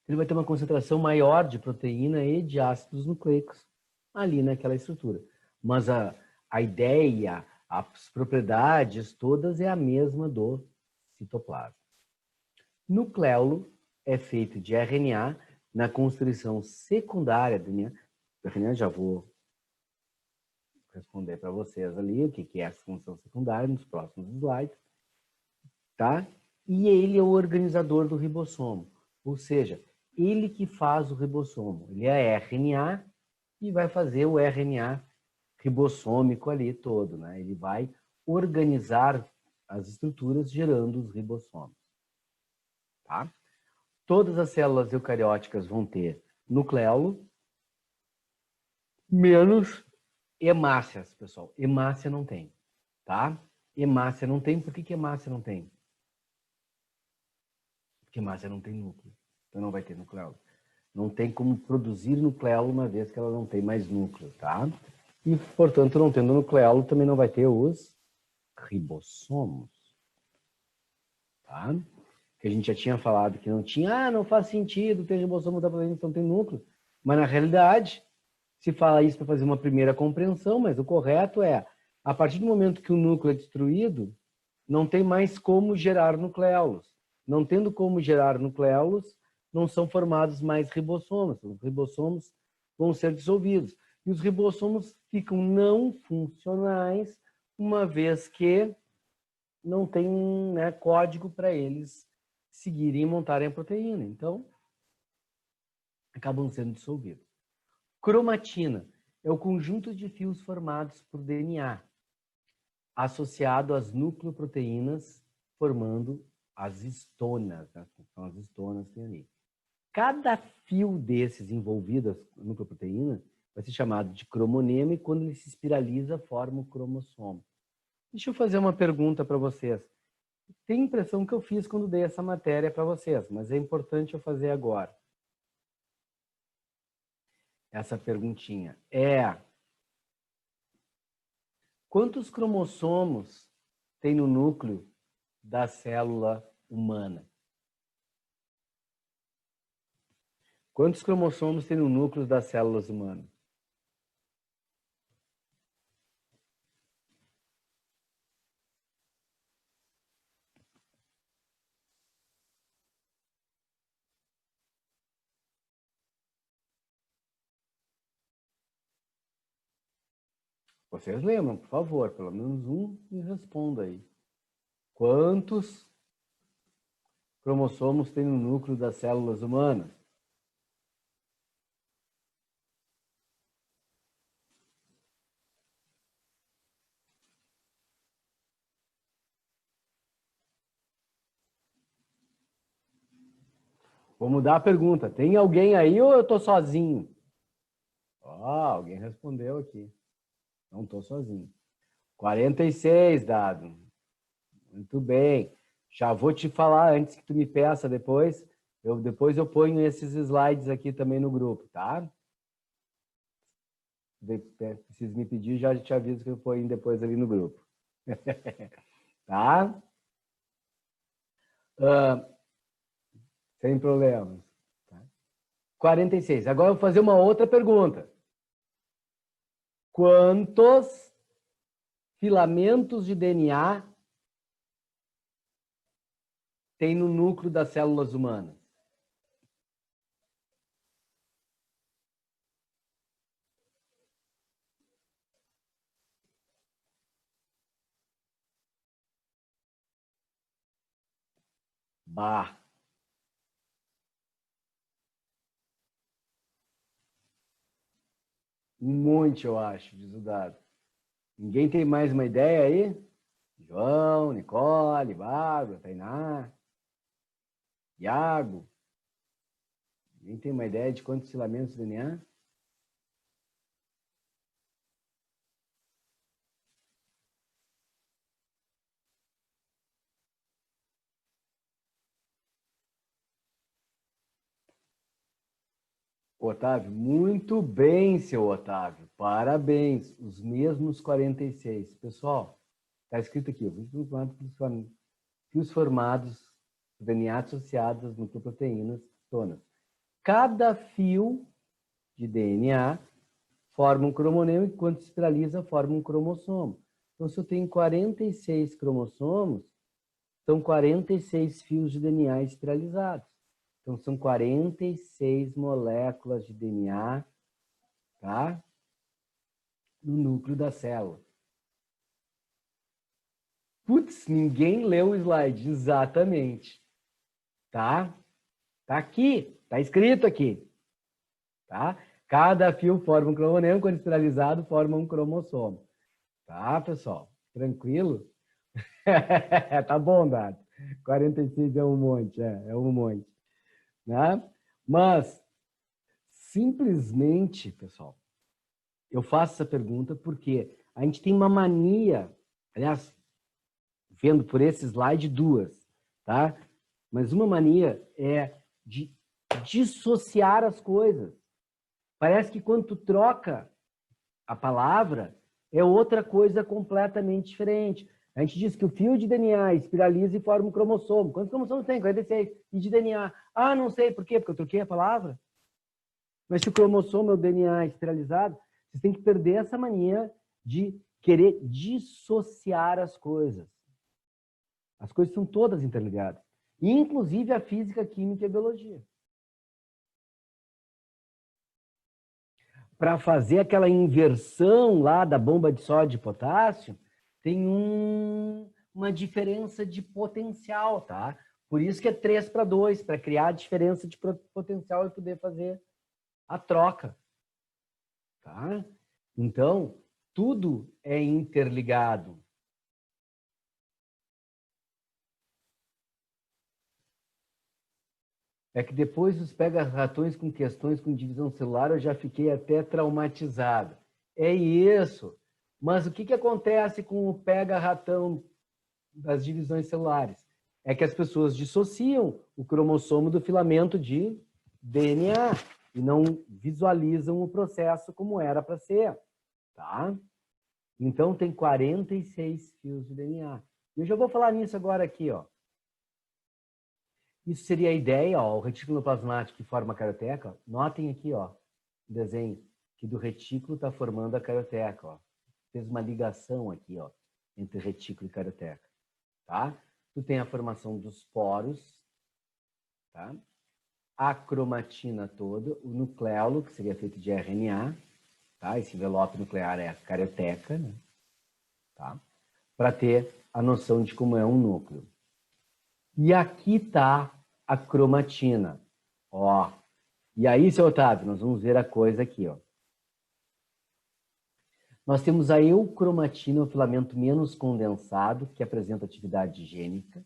Ele vai ter uma concentração maior de proteína e de ácidos nucleicos ali naquela estrutura. Mas a ideia, as propriedades todas é a mesma do citoplasma. Nucleolo é feito de RNA na construção secundária do DNA. RNA já vou responder para vocês ali o que é essa função secundária nos próximos slides, tá? E ele é o organizador do ribossomo, ou seja, ele que faz o ribossomo. Ele é RNA e vai fazer o RNA ribossômico ali todo, né? Ele vai organizar as estruturas gerando os ribossomos, tá? Todas as células eucarióticas vão ter nucleolo, menos hemácias, pessoal. Hemácia não tem, tá? Hemácia não tem. Por que hemácia não tem? Porque hemácia não tem núcleo. Então não vai ter nucleolo. Não tem como produzir nucleolo uma vez que ela não tem mais núcleo, tá? E, portanto, não tendo nucleolo, também não vai ter os ribossomos, tá? Que a gente já tinha falado que não tinha, não faz sentido ter ribossomo da proteína que não tem núcleo. Mas, na realidade, se fala isso para fazer uma primeira compreensão, mas o correto é, a partir do momento que o núcleo é destruído, não tem mais como gerar nucleolos. Não tendo como gerar nucleolos, não são formados mais ribossomos. Os ribossomos vão ser dissolvidos. E os ribossomos ficam não funcionais, uma vez que não tem, né, código para eles seguirem e montarem a proteína. Então, acabam sendo dissolvidos. Cromatina é o conjunto de fios formados por DNA, associado às nucleoproteínas, formando as histonas. Né? São as histonas que tem ali. Cada fio desses envolvido na nucleoproteína vai ser chamado de cromonema e quando ele se espiraliza, forma o cromossomo. Deixa eu fazer uma pergunta para vocês. Tem impressão que eu fiz quando dei essa matéria para vocês, mas é importante eu fazer agora. Essa perguntinha quantos cromossomos tem no núcleo da célula humana? Quantos cromossomos tem no núcleo das células humanas? Vocês lembram, por favor, pelo menos um me responda aí. Quantos cromossomos tem no núcleo das células humanas? Vou mudar a pergunta. Tem alguém aí ou eu estou sozinho? Alguém respondeu aqui. Não estou sozinho. 46, dado. Muito bem. Já vou te falar antes que tu me peça depois. Depois eu ponho esses slides aqui também no grupo, tá? Precisa me pedir, já te aviso que eu ponho depois ali no grupo. Tá? Sem problemas. Tá? 46. Agora eu vou fazer uma outra pergunta. Quantos filamentos de DNA tem no núcleo das células humanas? Bah. Um monte, eu acho, diz o dado. Ninguém tem mais uma ideia aí? João, Nicole, Bárbara, Tainá, Iago. Ninguém tem uma ideia de quantos filamentos de DNA? Otávio, muito bem, seu Otávio. Parabéns. Os mesmos 46. Pessoal, está escrito aqui, fios formados, DNA associados às nucleoproteínas tonas. Cada fio de DNA forma um cromonema e quando se espiraliza, forma um cromossomo. Então, se eu tenho 46 cromossomos, são 46 fios de DNA espiralizados. Então, são 46 moléculas de DNA, tá? No núcleo da célula. Putz, ninguém leu o slide. Exatamente. Tá? Tá aqui. Tá escrito aqui. Tá? Cada fio forma um cromonema, quando espiralizado, forma um cromossomo. Tá, pessoal? Tranquilo? Tá bom, Dado. 46 é um monte, é um monte. Né? Mas, simplesmente, pessoal, eu faço essa pergunta porque a gente tem uma mania, aliás, vendo por esse slide duas, tá? Mas uma mania é de dissociar as coisas. Parece que quando tu troca a palavra, é outra coisa completamente diferente. A gente diz que o fio de DNA espiraliza e forma um cromossomo. Quantos cromossomos tem? 46. E de DNA? Ah, não sei. Por quê? Porque eu troquei a palavra. Mas se o cromossomo é o DNA espiralizado, vocês têm que perder essa mania de querer dissociar as coisas. As coisas são todas interligadas. Inclusive a física, a química e a biologia. Para fazer aquela inversão lá da bomba de sódio e potássio, tem uma diferença de potencial, tá? Por isso que é 3:2, para criar a diferença de potencial e poder fazer a troca. Tá? Então, tudo é interligado. É que depois os pega-ratões com questões com divisão celular, eu já fiquei até traumatizado. É isso. Mas o que acontece com o pega-ratão das divisões celulares? É que as pessoas dissociam o cromossomo do filamento de DNA e não visualizam o processo como era para ser. Tá? Então, tem 46 fios de DNA. Eu já vou falar nisso agora aqui, ó. Isso seria a ideia, ó, o retículo plasmático que forma a carioteca. Notem aqui, ó, o desenho, que do retículo está formando a carioteca, ó. Fez uma ligação aqui, ó, entre retículo e carioteca, tá? Tu tem a formação dos poros, tá? A cromatina toda, o nucleolo, que seria feito de RNA, tá? Esse envelope nuclear é a carioteca, né? Tá? Para ter a noção de como é um núcleo. E aqui está a cromatina. Ó. E aí, seu Otávio, nós vamos ver a coisa aqui. Ó. Nós temos a eucromatina, o filamento menos condensado, que apresenta atividade gênica.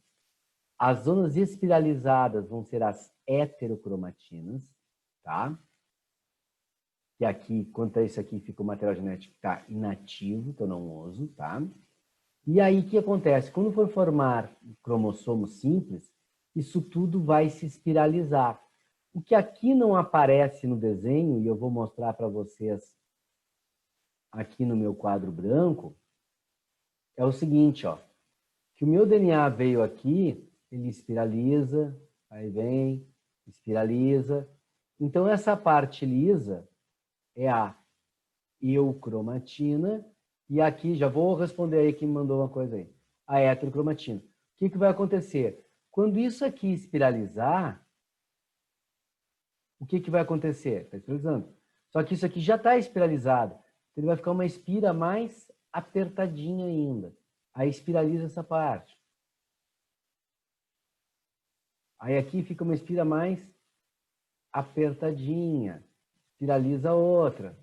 As zonas espiralizadas vão ser as heterocromatinas, tá? Que aqui, quanto a isso aqui, fica o material genético que está inativo, que eu não uso, tá? E aí, o que acontece? Quando for formar um cromossomo simples, isso tudo vai se espiralizar. O que aqui não aparece no desenho, e eu vou mostrar para vocês aqui no meu quadro branco, é o seguinte, ó, que o meu DNA veio aqui, ele espiraliza, aí vem, espiraliza. Então, essa parte lisa é a eucromatina, e aqui, já vou responder aí quem mandou uma coisa aí, a heterocromatina. O que vai acontecer? Quando isso aqui espiralizar, o que vai acontecer? Está espiralizando. Só que isso aqui já está espiralizado. Ele vai ficar uma espira mais apertadinha ainda. Aí espiraliza essa parte. Aí aqui fica uma espira mais apertadinha. Espiraliza a outra.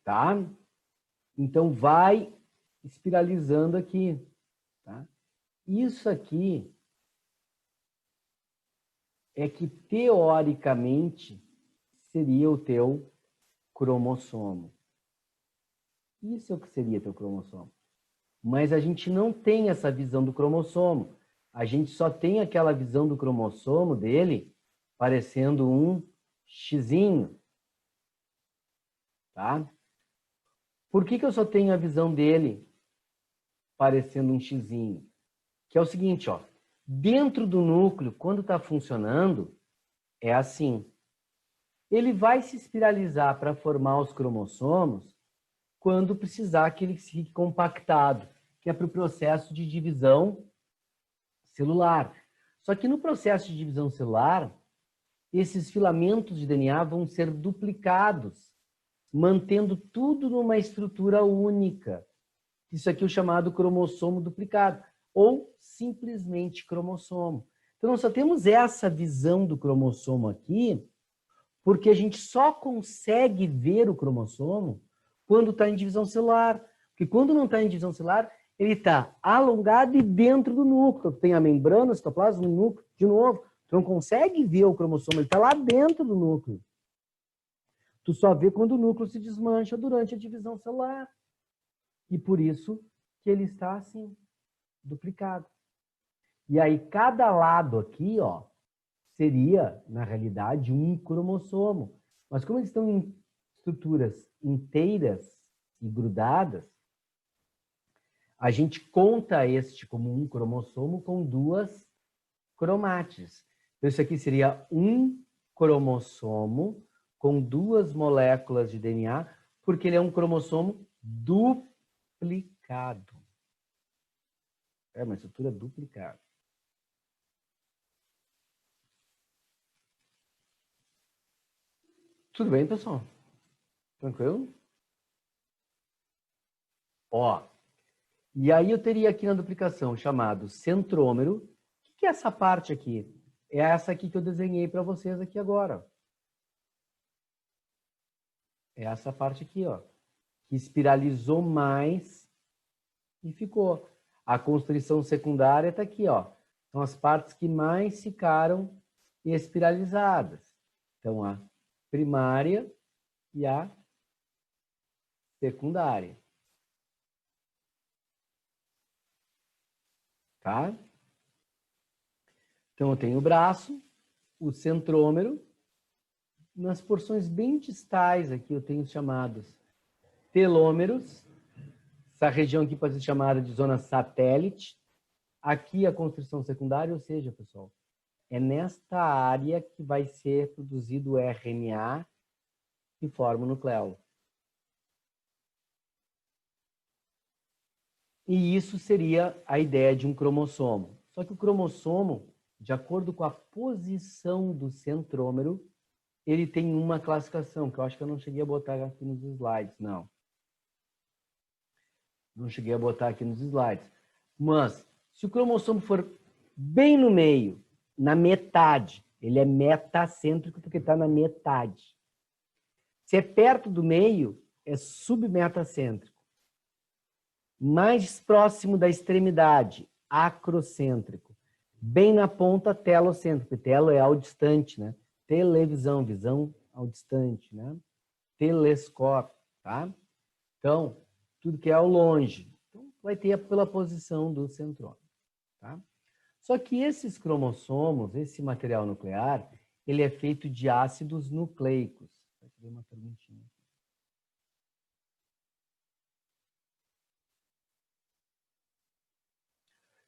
Tá? Então vai espiralizando aqui. Tá? Isso aqui é que teoricamente seria o teu cromossomo. Isso é o que seria teu cromossomo. Mas a gente não tem essa visão do cromossomo. A gente só tem aquela visão do cromossomo dele parecendo um xizinho. Tá? Por que eu só tenho a visão dele parecendo um xizinho? Que é o seguinte, ó. Dentro do núcleo, quando está funcionando, é assim. Ele vai se espiralizar para formar os cromossomos quando precisar que ele fique compactado, que é para o processo de divisão celular. Só que no processo de divisão celular, esses filamentos de DNA vão ser duplicados, mantendo tudo numa estrutura única. Isso aqui é o chamado cromossomo duplicado, ou simplesmente cromossomo. Então, nós só temos essa visão do cromossomo aqui, porque a gente só consegue ver o cromossomo quando está em divisão celular. Porque quando não está em divisão celular, ele está alongado e dentro do núcleo. Tem a membrana, o citoplasma, no núcleo, de novo. Tu não consegue ver o cromossomo, ele está lá dentro do núcleo. Tu só vê quando o núcleo se desmancha durante a divisão celular. E por isso que ele está assim, duplicado. E aí, cada lado aqui, ó, seria, na realidade, um cromossomo. Mas como eles estão em estruturas inteiras e grudadas, a gente conta este como um cromossomo com duas cromátides. Então, isso aqui seria um cromossomo com duas moléculas de DNA, porque ele é um cromossomo duplicado. É uma estrutura duplicada. Tudo bem, pessoal? Tranquilo? Ó, e aí eu teria aqui na duplicação chamado centrômero. O que é essa parte aqui? É essa aqui que eu desenhei para vocês aqui agora. É essa parte aqui, ó, que espiralizou mais e ficou. A constrição secundária está aqui, ó. São as partes que mais ficaram espiralizadas. Então, a primária e a secundária. Tá? Então, eu tenho o braço, o centrômero. Nas porções bem distais aqui, eu tenho os chamados telômeros. Essa região aqui pode ser chamada de zona satélite. Aqui a constrição secundária, ou seja, pessoal, é nesta área que vai ser produzido o RNA que forma o nucleolo. E isso seria a ideia de um cromossomo. Só que o cromossomo, de acordo com a posição do centrômero, ele tem uma classificação, que eu acho que eu não cheguei a botar aqui nos slides, não. Não cheguei a botar aqui nos slides. Mas, se o cromossomo for bem no meio, na metade, ele é metacêntrico porque está na metade. Se é perto do meio, é submetacêntrico. Mais próximo da extremidade, acrocêntrico. Bem na ponta, telocêntrico. Telo é ao distante, né? Televisão, visão ao distante, né? Telescópio, tá? Então, tudo que é ao longe. Então, vai ter pela posição do centrômero, tá? Só que esses cromossomos, esse material nuclear, ele é feito de ácidos nucleicos. Vai ter uma perguntinha.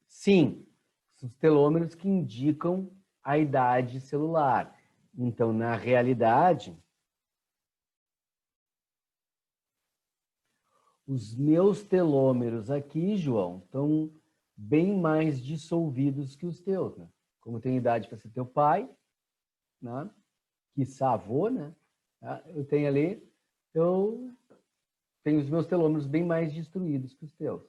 Sim, os telômeros que indicam a idade celular. Então, na realidade, Os meus telômeros aqui, João, estão bem mais dissolvidos que os teus, né? Como eu tenho idade para ser teu pai, né? Quiçá avô, né? Eu tenho ali, eu tenho os meus telômeros bem mais destruídos que os teus.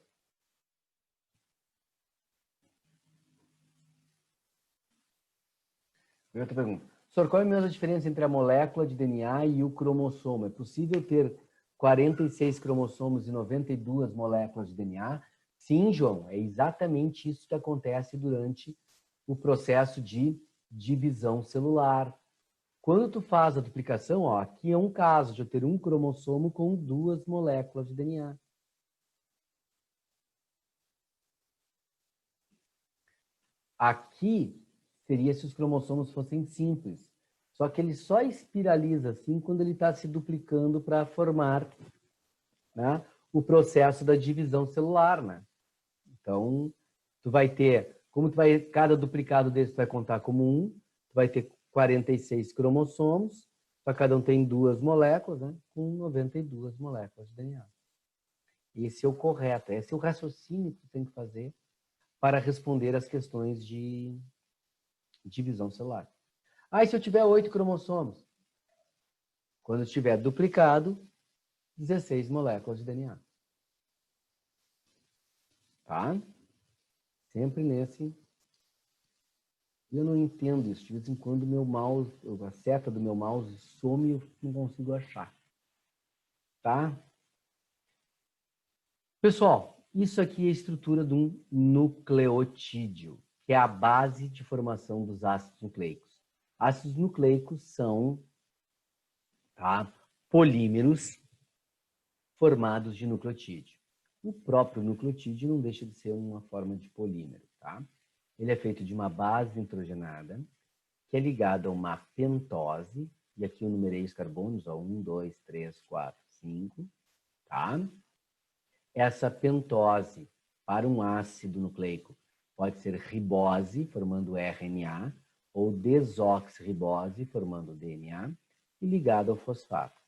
Outra pergunta. Senhor, qual é a mesma diferença entre a molécula de DNA e o cromossomo? É possível ter 46 cromossomos e 92 moléculas de DNA? Sim, João, é exatamente isso que acontece durante o processo de divisão celular. Quando tu faz a duplicação, ó, aqui é um caso de eu ter um cromossomo com 2 moléculas de DNA. Aqui seria se os cromossomos fossem simples. Só que ele só espiraliza assim quando ele está se duplicando para formar, né, o processo da divisão celular, né? Então, tu vai ter, como tu vai, cada duplicado desse tu vai contar como um, tu vai ter 46 cromossomos, só cada um tem 2 moléculas, né, com 92 moléculas de DNA. Esse é o correto, esse é o raciocínio que tu tem que fazer para responder às questões de divisão celular. E se eu tiver 8 cromossomos? Quando estiver duplicado, 16 moléculas de DNA. Tá? Sempre nesse. Eu não entendo isso. De vez em quando meu mouse, a seta do meu mouse some e eu não consigo achar. Tá? Pessoal, isso aqui é a estrutura de um nucleotídeo, que é a base de formação dos ácidos nucleicos. Ácidos nucleicos são, tá, polímeros formados de nucleotídeo. O próprio nucleotídeo não deixa de ser uma forma de polímero, tá? Ele é feito de uma base nitrogenada, que é ligada a uma pentose, e aqui eu numerei os carbonos, ó, 1, 2, 3, 4, 5, tá? Essa pentose para um ácido nucleico pode ser ribose, formando RNA, ou desoxirribose, formando DNA, e ligado ao fosfato.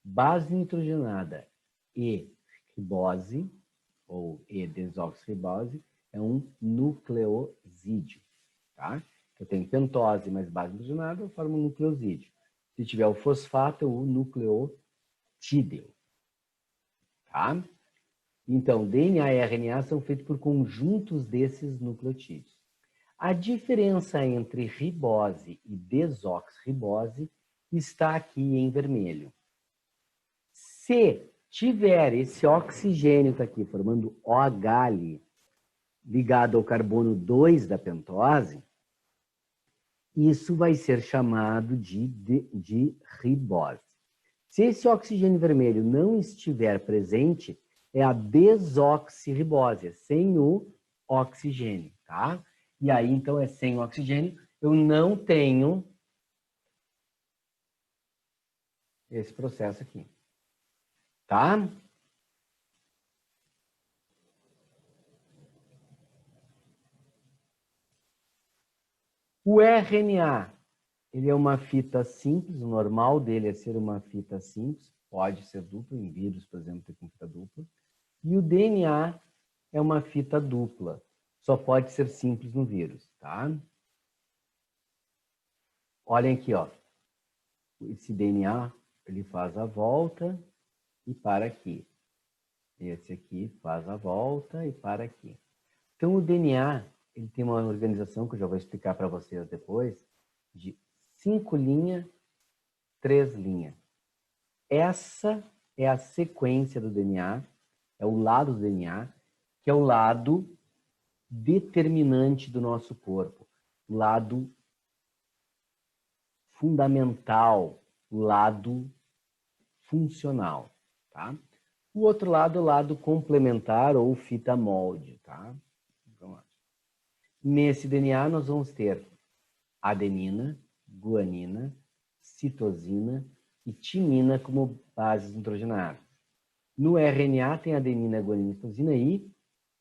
Base nitrogenada e ribose, ou E-desoxirribose, é um nucleosídeo. Tá? Eu tenho pentose mais base nitrogenada, eu formo um nucleosídeo. Se tiver o fosfato, é o nucleotídeo. Tá? Então, DNA e RNA são feitos por conjuntos desses nucleotídeos. A diferença entre ribose e desoxirribose está aqui em vermelho. Se tiver esse oxigênio tá aqui formando OH ligado ao carbono 2 da pentose, isso vai ser chamado de ribose. Se esse oxigênio vermelho não estiver presente, é a desoxirribose, sem o oxigênio, tá? E aí, então, é sem o oxigênio, eu não tenho esse processo aqui, tá? O RNA, ele é uma fita simples, o normal dele é ser uma fita simples, pode ser dupla, em vírus, por exemplo, tem com fita dupla. E o DNA é uma fita dupla, só pode ser simples no vírus, tá? Olhem aqui, ó. Esse DNA, ele faz a volta e para aqui. Esse aqui faz a volta e para aqui. Então, o DNA, ele tem uma organização, que eu já vou explicar para vocês depois, de 5 linhas, 3 linhas. Essa é a sequência do DNA, é o lado do DNA, que é o lado determinante do nosso corpo, o lado fundamental, o lado funcional, tá? O outro lado é o lado complementar ou fita molde, tá? Nesse DNA nós vamos ter adenina, guanina, citosina e timina como bases nitrogenadas. No RNA tem adenina, guanina, citosina e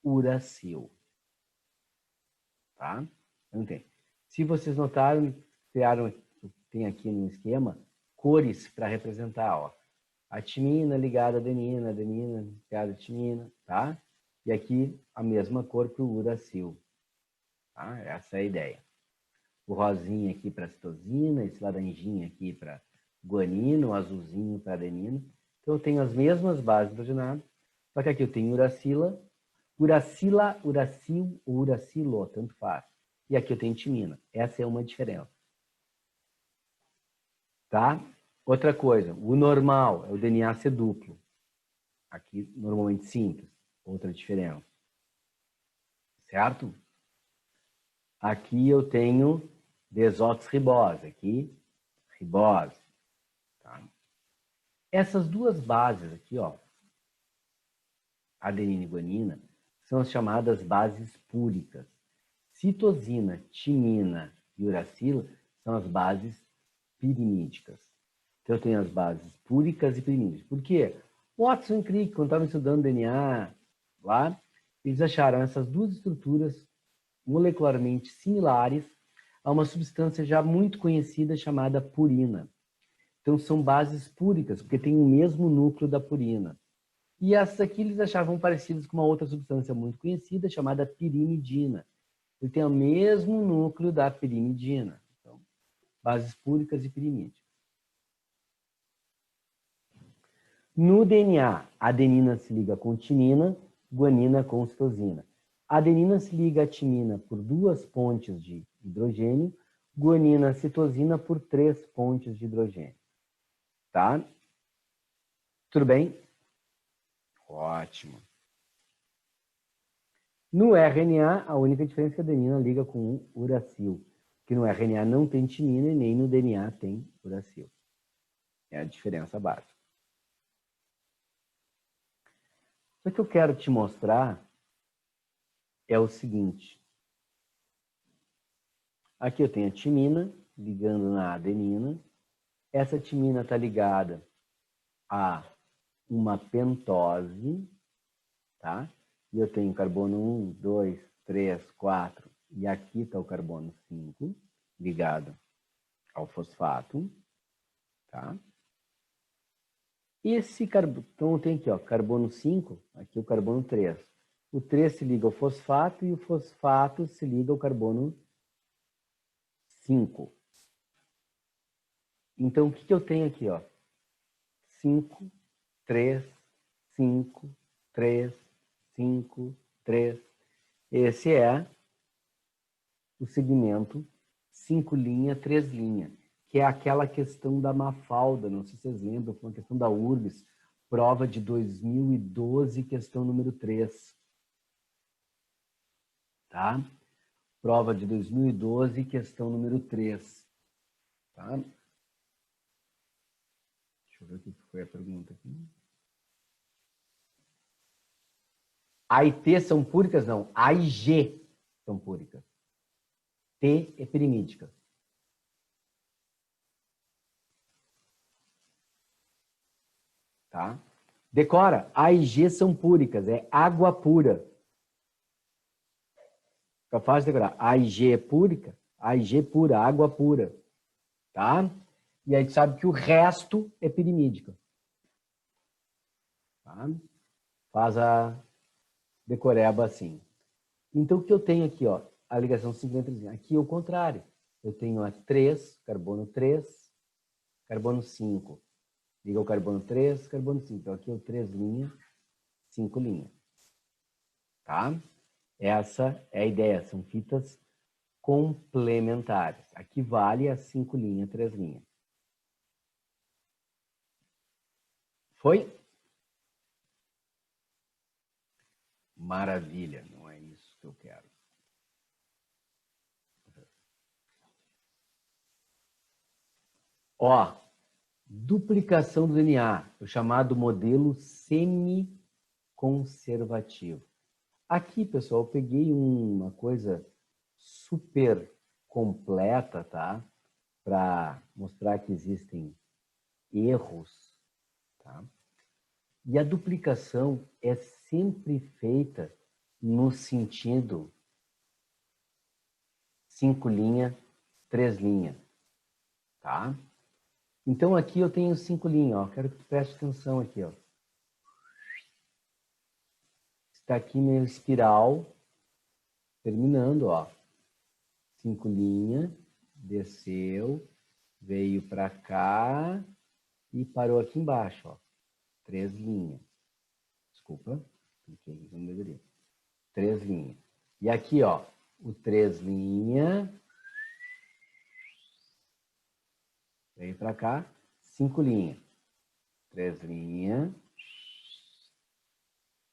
uracil. Tá? Então tem. Se vocês notaram, tem aqui no esquema cores para representar, ó. a timina ligada à adenina, adenina ligada à timina, tá? E aqui a mesma cor para o uracil, tá? Essa é a ideia. O rosinha aqui para citosina, esse laranjinha aqui para guanina, o azulzinho para adenina. Então eu tenho as mesmas bases hidrogenadas, só que aqui eu tenho uracila, uracil ou uracilo, tanto faz. E aqui eu tenho timina. Essa é uma diferença. Tá? Outra coisa, o normal é o DNA ser duplo. Aqui, normalmente simples. Outra diferença. Certo? Aqui eu tenho desoxirribose. Aqui, ribose. Tá? Essas duas bases aqui, ó, adenina e guanina, são as chamadas bases púricas. Citosina, timina e uracila são as bases pirimídicas. Então, eu tenho as bases púricas e pirimídicas. Por quê? Watson e Crick, quando estavam estudando DNA lá, eles acharam essas duas estruturas molecularmente similares a uma substância já muito conhecida chamada purina. Então, são bases púricas, porque tem o mesmo núcleo da purina. E essas aqui eles achavam parecidas com uma outra substância muito conhecida chamada pirimidina. Ele tem o mesmo núcleo da pirimidina. Então, bases púricas e pirimídicas. No DNA, a adenina se liga com timina, guanina com citosina. A adenina se liga à timina por 2 pontes de hidrogênio, guanina citosina por 3 pontes de hidrogênio. Tá? Tudo bem? Ótimo. No RNA, a única diferença é que a adenina liga com o uracil, que no RNA não tem timina e nem no DNA tem uracil. É a diferença básica. O que eu quero te mostrar é o seguinte. Aqui eu tenho a timina ligando na adenina. Essa timina está ligada a uma pentose, tá? E eu tenho carbono 1, 2, 3, 4. E aqui está o carbono 5 ligado ao fosfato, tá? Esse carbono, então tem aqui, ó, carbono 5, aqui o carbono 3. O 3 se liga ao fosfato e o fosfato se liga ao carbono 5. Então, o que eu tenho aqui, ó? 5, 3, 5, 3, 5, 3. Esse é o segmento 5 linha, 3 linha, que é aquela questão da Mafalda, não sei se vocês lembram, foi uma questão da URGS, prova de 2012, questão número 3. Tá? Prova de 2012, questão número 3. Tá? Deixa eu ver o que foi a pergunta aqui. A e T são púricas? Não. A e G são púricas. T é pirimídica. Tá? Decora. A e G são púricas. É água pura. Fica fácil de decorar. A e G é púrica. A e G pura. Água pura. Tá? E a gente sabe que o resto é pirimídica. Tá? Faz a decoreba assim. Então, o que eu tenho aqui, ó, a ligação 50. Aqui é o contrário. Eu tenho a 3, carbono 3, carbono 5. Liga o carbono 3, carbono 5. Então, aqui é o 3 linha, 5 linha. Tá? Essa é a ideia. São fitas complementares. Aqui vale a 5 linha, 3 linha. Foi? Maravilha. Não é isso que eu quero. Ó, duplicação do DNA, o chamado modelo semi-conservativo. Aqui, pessoal, eu peguei uma coisa super completa, tá? Para mostrar que existem erros, tá? E a duplicação é sempre feita no sentido 5 linha, 3 linha, tá? Então, aqui eu tenho 5 linhas, ó. Quero que tu preste atenção aqui, ó. Está aqui meu espiral, terminando, ó. 5 linhas, desceu, veio para cá e parou aqui embaixo, ó. 3 linhas. Desculpa, cliquei aqui que não deveria. 3 linhas. E aqui, ó, o 3 linhas. Veio para cá, 5 linhas. 3 linhas.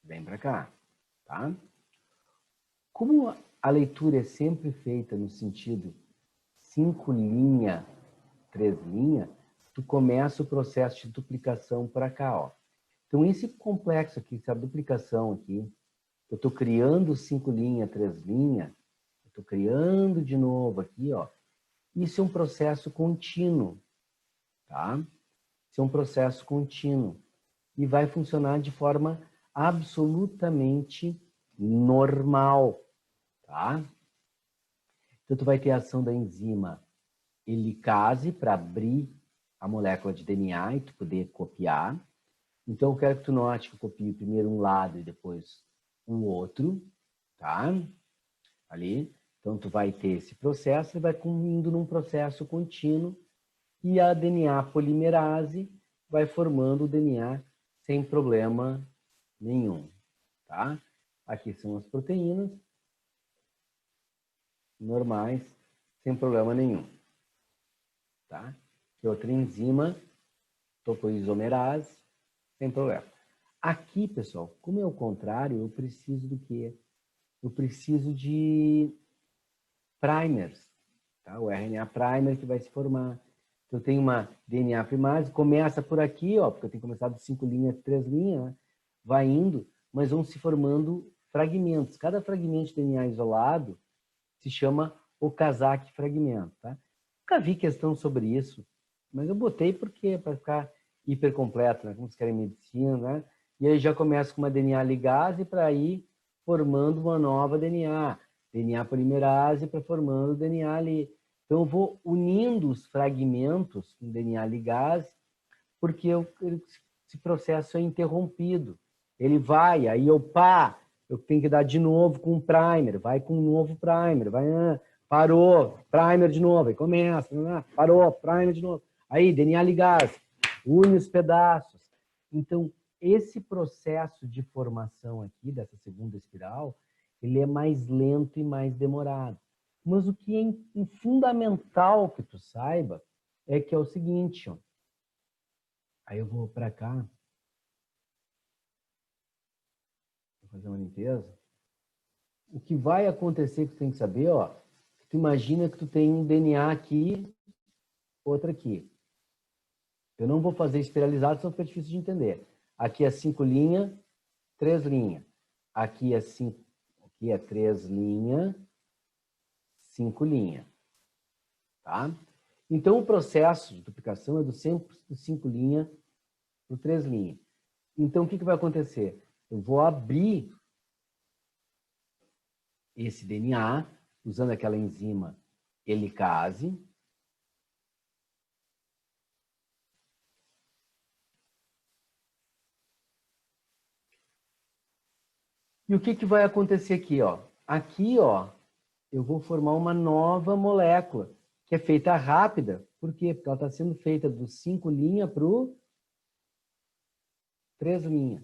Vem para cá, tá? Como a leitura é sempre feita no sentido 5 linhas, 3 linhas, tu começa o processo de duplicação para cá, ó. Então, esse complexo aqui, essa duplicação aqui, eu estou criando 5 linhas, 3 linhas, eu estou criando de novo aqui, ó. Isso é um processo contínuo, tá? Isso é um processo contínuo e vai funcionar de forma absolutamente normal, tá? Então, tu vai ter a ação da enzima helicase para abrir a molécula de DNA e tu poder copiar. Então, eu quero que tu note que eu copio primeiro um lado e depois o outro, tá? Ali. Então, tu vai ter esse processo e vai indo num processo contínuo e a DNA polimerase vai formando o DNA sem problema nenhum, tá? Aqui são as proteínas normais, sem problema nenhum, tá? Que outra enzima, topoisomerase, sem problema. Aqui, pessoal, como é o contrário, eu preciso do quê? Eu preciso de primers, tá? O RNA primer que vai se formar. Então, eu tenho uma DNA primase, começa por aqui, ó, porque eu tenho começado 5 linhas, 3 linhas, né? Vai indo, mas vão se formando fragmentos. Cada fragmento de DNA isolado se chama Okazaki fragmento, tá? Nunca vi questão sobre isso, mas eu botei porque para ficar hiper completo, né? Como se querem medicina, né? E aí já começa com uma DNA ligase para ir formando uma nova DNA. DNA polimerase para formando DNA ali. Então eu vou unindo os fragmentos com DNA ligase, porque esse processo é interrompido. Ele vai, aí eu tenho que dar de novo com um primer, vai com um novo primer, vai, parou, primer de novo, aí começa, parou, primer de novo. Aí, DNA ligase, une os pedaços. Então, esse processo de formação aqui, dessa segunda espiral, ele é mais lento e mais demorado. Mas o que é fundamental que tu saiba é que é o seguinte, ó. Aí eu vou para cá, vou fazer uma limpeza. O que vai acontecer que tu tem que saber, ó, que tu imagina que tu tem um DNA aqui, outra aqui. Eu não vou fazer espiralizado, senão fica difícil de entender. Aqui é 5 linhas, 3 linhas. Aqui é 3 linhas, 5 linhas. Tá? Então, o processo de duplicação é do 5 linhas para 3 linhas. Então, o que vai acontecer? Eu vou abrir esse DNA usando aquela enzima helicase. E o que vai acontecer aqui, ó? Aqui, ó, eu vou formar uma nova molécula, que é feita rápida. Por quê? Porque ela está sendo feita dos 5 linhas para o 3 linhas.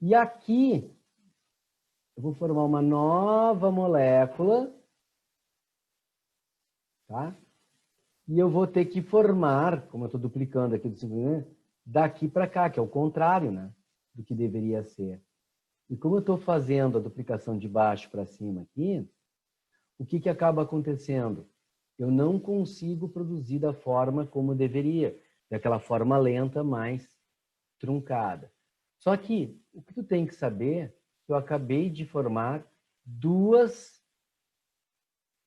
E aqui, eu vou formar uma nova molécula, tá? E eu vou ter que formar, como eu estou duplicando aqui do 5 linhas, daqui para cá, que é o contrário, né? Do que deveria ser. E como eu estou fazendo a duplicação de baixo para cima aqui, o que acaba acontecendo? Eu não consigo produzir da forma como deveria, daquela forma lenta, mais truncada. Só que o que tu tem que saber, eu acabei de formar 2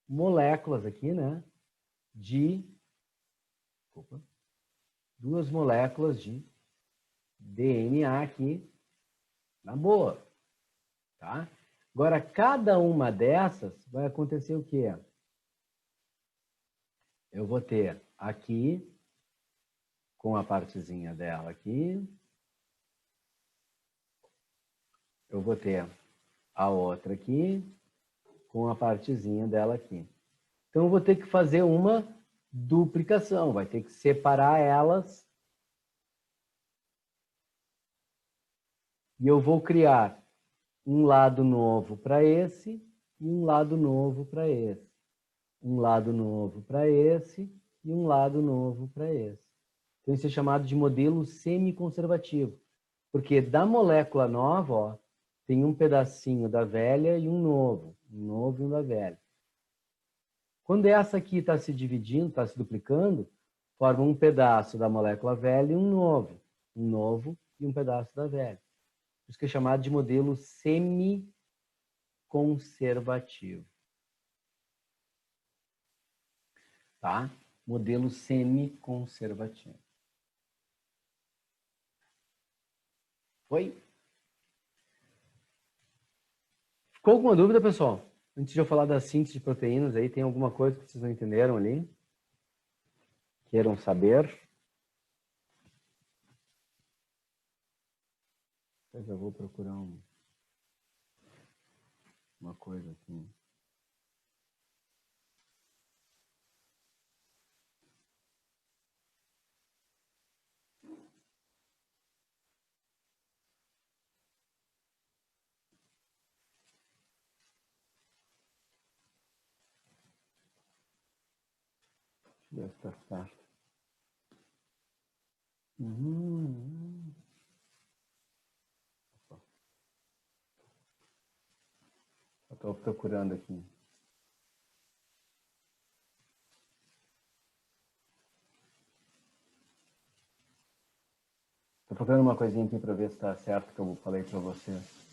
moléculas aqui, né? Desculpa, 2 moléculas de DNA aqui, na boa, tá? Agora, cada uma dessas vai acontecer o quê? Eu vou ter aqui com a partezinha dela aqui. Eu vou ter a outra aqui com a partezinha dela aqui. Então, eu vou ter que fazer uma duplicação. Vai ter que separar elas. E eu vou criar um lado novo para esse e um lado novo para esse. Um lado novo para esse e um lado novo para esse. Então, isso é chamado de modelo semi-conservativo. Porque da molécula nova, ó, tem um pedacinho da velha e um novo e um da velha. Quando essa aqui está se dividindo, está se duplicando, forma um pedaço da molécula velha e um novo e um pedaço da velha. Isso que é chamado de modelo semi-conservativo. Tá? Modelo semi-conservativo. Foi? Ficou alguma dúvida, pessoal? Antes de eu falar da síntese de proteínas, aí tem alguma coisa que vocês não entenderam ali? Queiram saber? Eu já vou procurar uma coisa aqui. Deixa eu ver se está certo. Estou procurando aqui. Estou procurando uma coisinha aqui para ver se está certo que eu falei para vocês.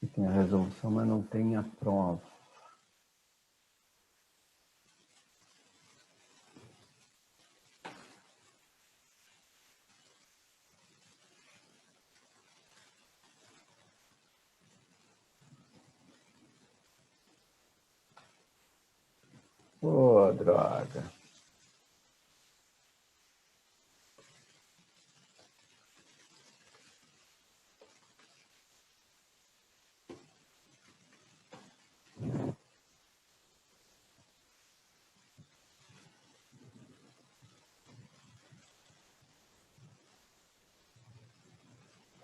Aqui tem a resolução, mas não tem a prova. Ô, droga.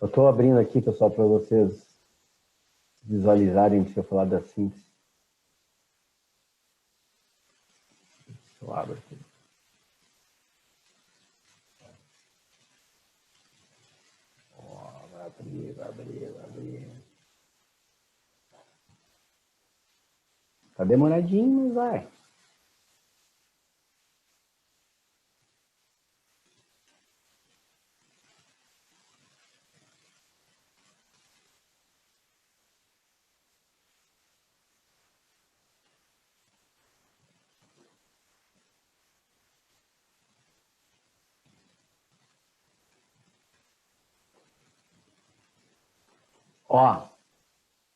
Eu estou abrindo aqui, pessoal, para vocês visualizarem se eu falar da síntese. Eu abro aqui. Vai abrir, vai abrir, vai abrir. Tá demoradinho, mas vai. Ó,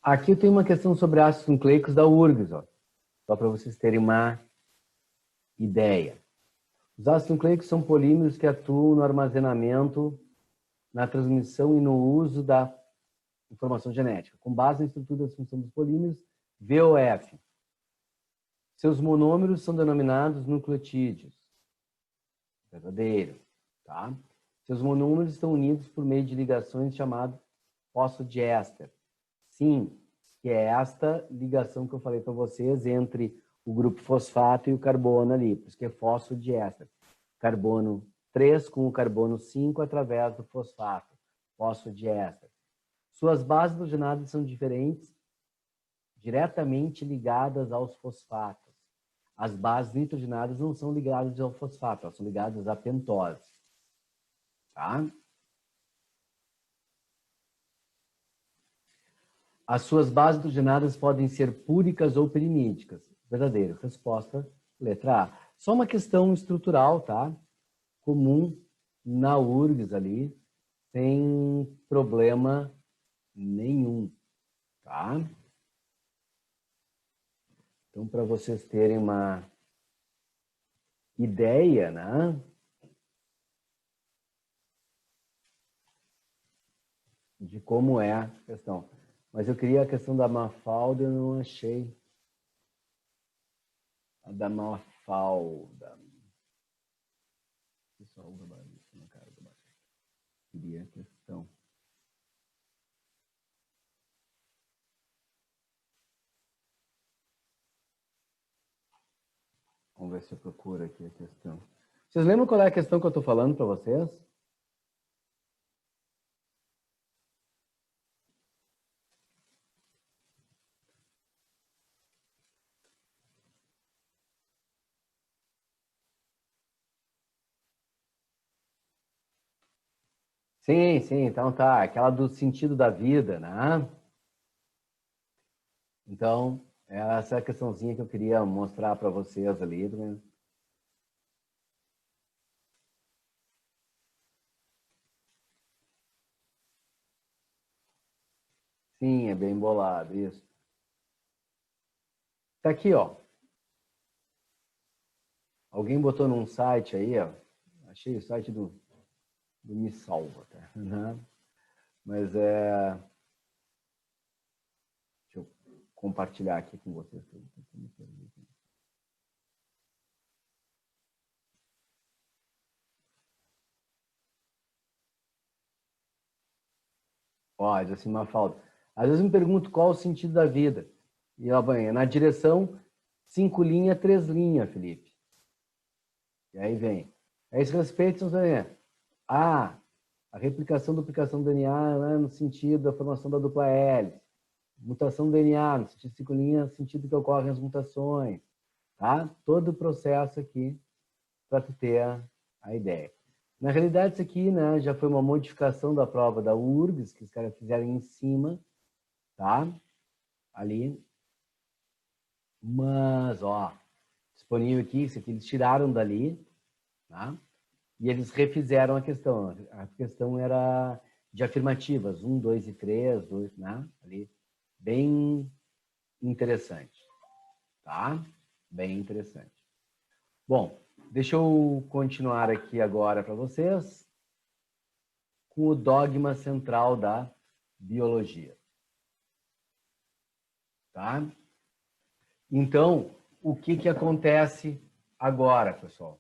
aqui eu tenho uma questão sobre ácidos nucleicos da URGS, ó, só para vocês terem uma ideia. Os ácidos nucleicos são polímeros que atuam no armazenamento, na transmissão e no uso da informação genética, com base na estrutura da função dos polímeros, VOF. Seus monômeros são denominados nucleotídeos. Verdadeiro, tá? Seus monômeros estão unidos por meio de ligações chamadas fosfodiéster. Sim, que é esta ligação que eu falei para vocês entre o grupo fosfato e o carbono ali, por isso que é fosfodiéster. Carbono 3 com o carbono 5 através do fosfato, fosfodiéster. Suas bases hidrogenadas são diferentes, diretamente ligadas aos fosfatos. As bases nitrogenadas não são ligadas ao fosfato, elas são ligadas à pentose. Tá? As suas bases hidrogenadas podem ser púricas ou pirimídicas. Verdadeiro. Resposta, letra A. Só uma questão estrutural, tá? Comum na URGS ali, sem problema nenhum, tá? Então, para vocês terem uma ideia, né? De como é a questão. Mas eu queria a questão da Mafalda, eu não achei. A da Mafalda. Pessoal, na cara do baixo. Queria a questão. Vamos ver se eu procuro aqui a questão. Vocês lembram qual é a questão que eu estou falando para vocês? Sim, sim, então tá. Aquela do sentido da vida, né? Então, essa é a questãozinha que eu queria mostrar para vocês ali. Né? Sim, é bem bolado, isso. Tá aqui, ó. Alguém botou num site aí, ó. Achei o site do Me Salva, tá? Né? Mas é... Deixa eu compartilhar aqui com vocês. Ó, diz assim, uma falta. Às vezes eu me pergunto qual o sentido da vida. E ó, bem, é na direção 5 linhas, 3 linhas, Felipe. E aí vem. A esse respeito, a replicação, duplicação do DNA, né, no sentido da formação da dupla hélice. Mutação do DNA, no sentido de 5 linhas, no sentido que ocorrem as mutações. Tá? Todo o processo aqui para tu ter a ideia. Na realidade, isso aqui, né, já foi uma modificação da prova da URGS, que os caras fizeram em cima, tá? Ali. Mas, ó, disponível aqui, isso aqui eles tiraram dali, tá? E eles refizeram a questão. A questão era de afirmativas, 1, 2 e 3, 2, né? Ali. Bem interessante, tá? Bem interessante. Bom, deixa eu continuar aqui agora para vocês com o dogma central da biologia. Tá? Então, o que acontece agora, pessoal?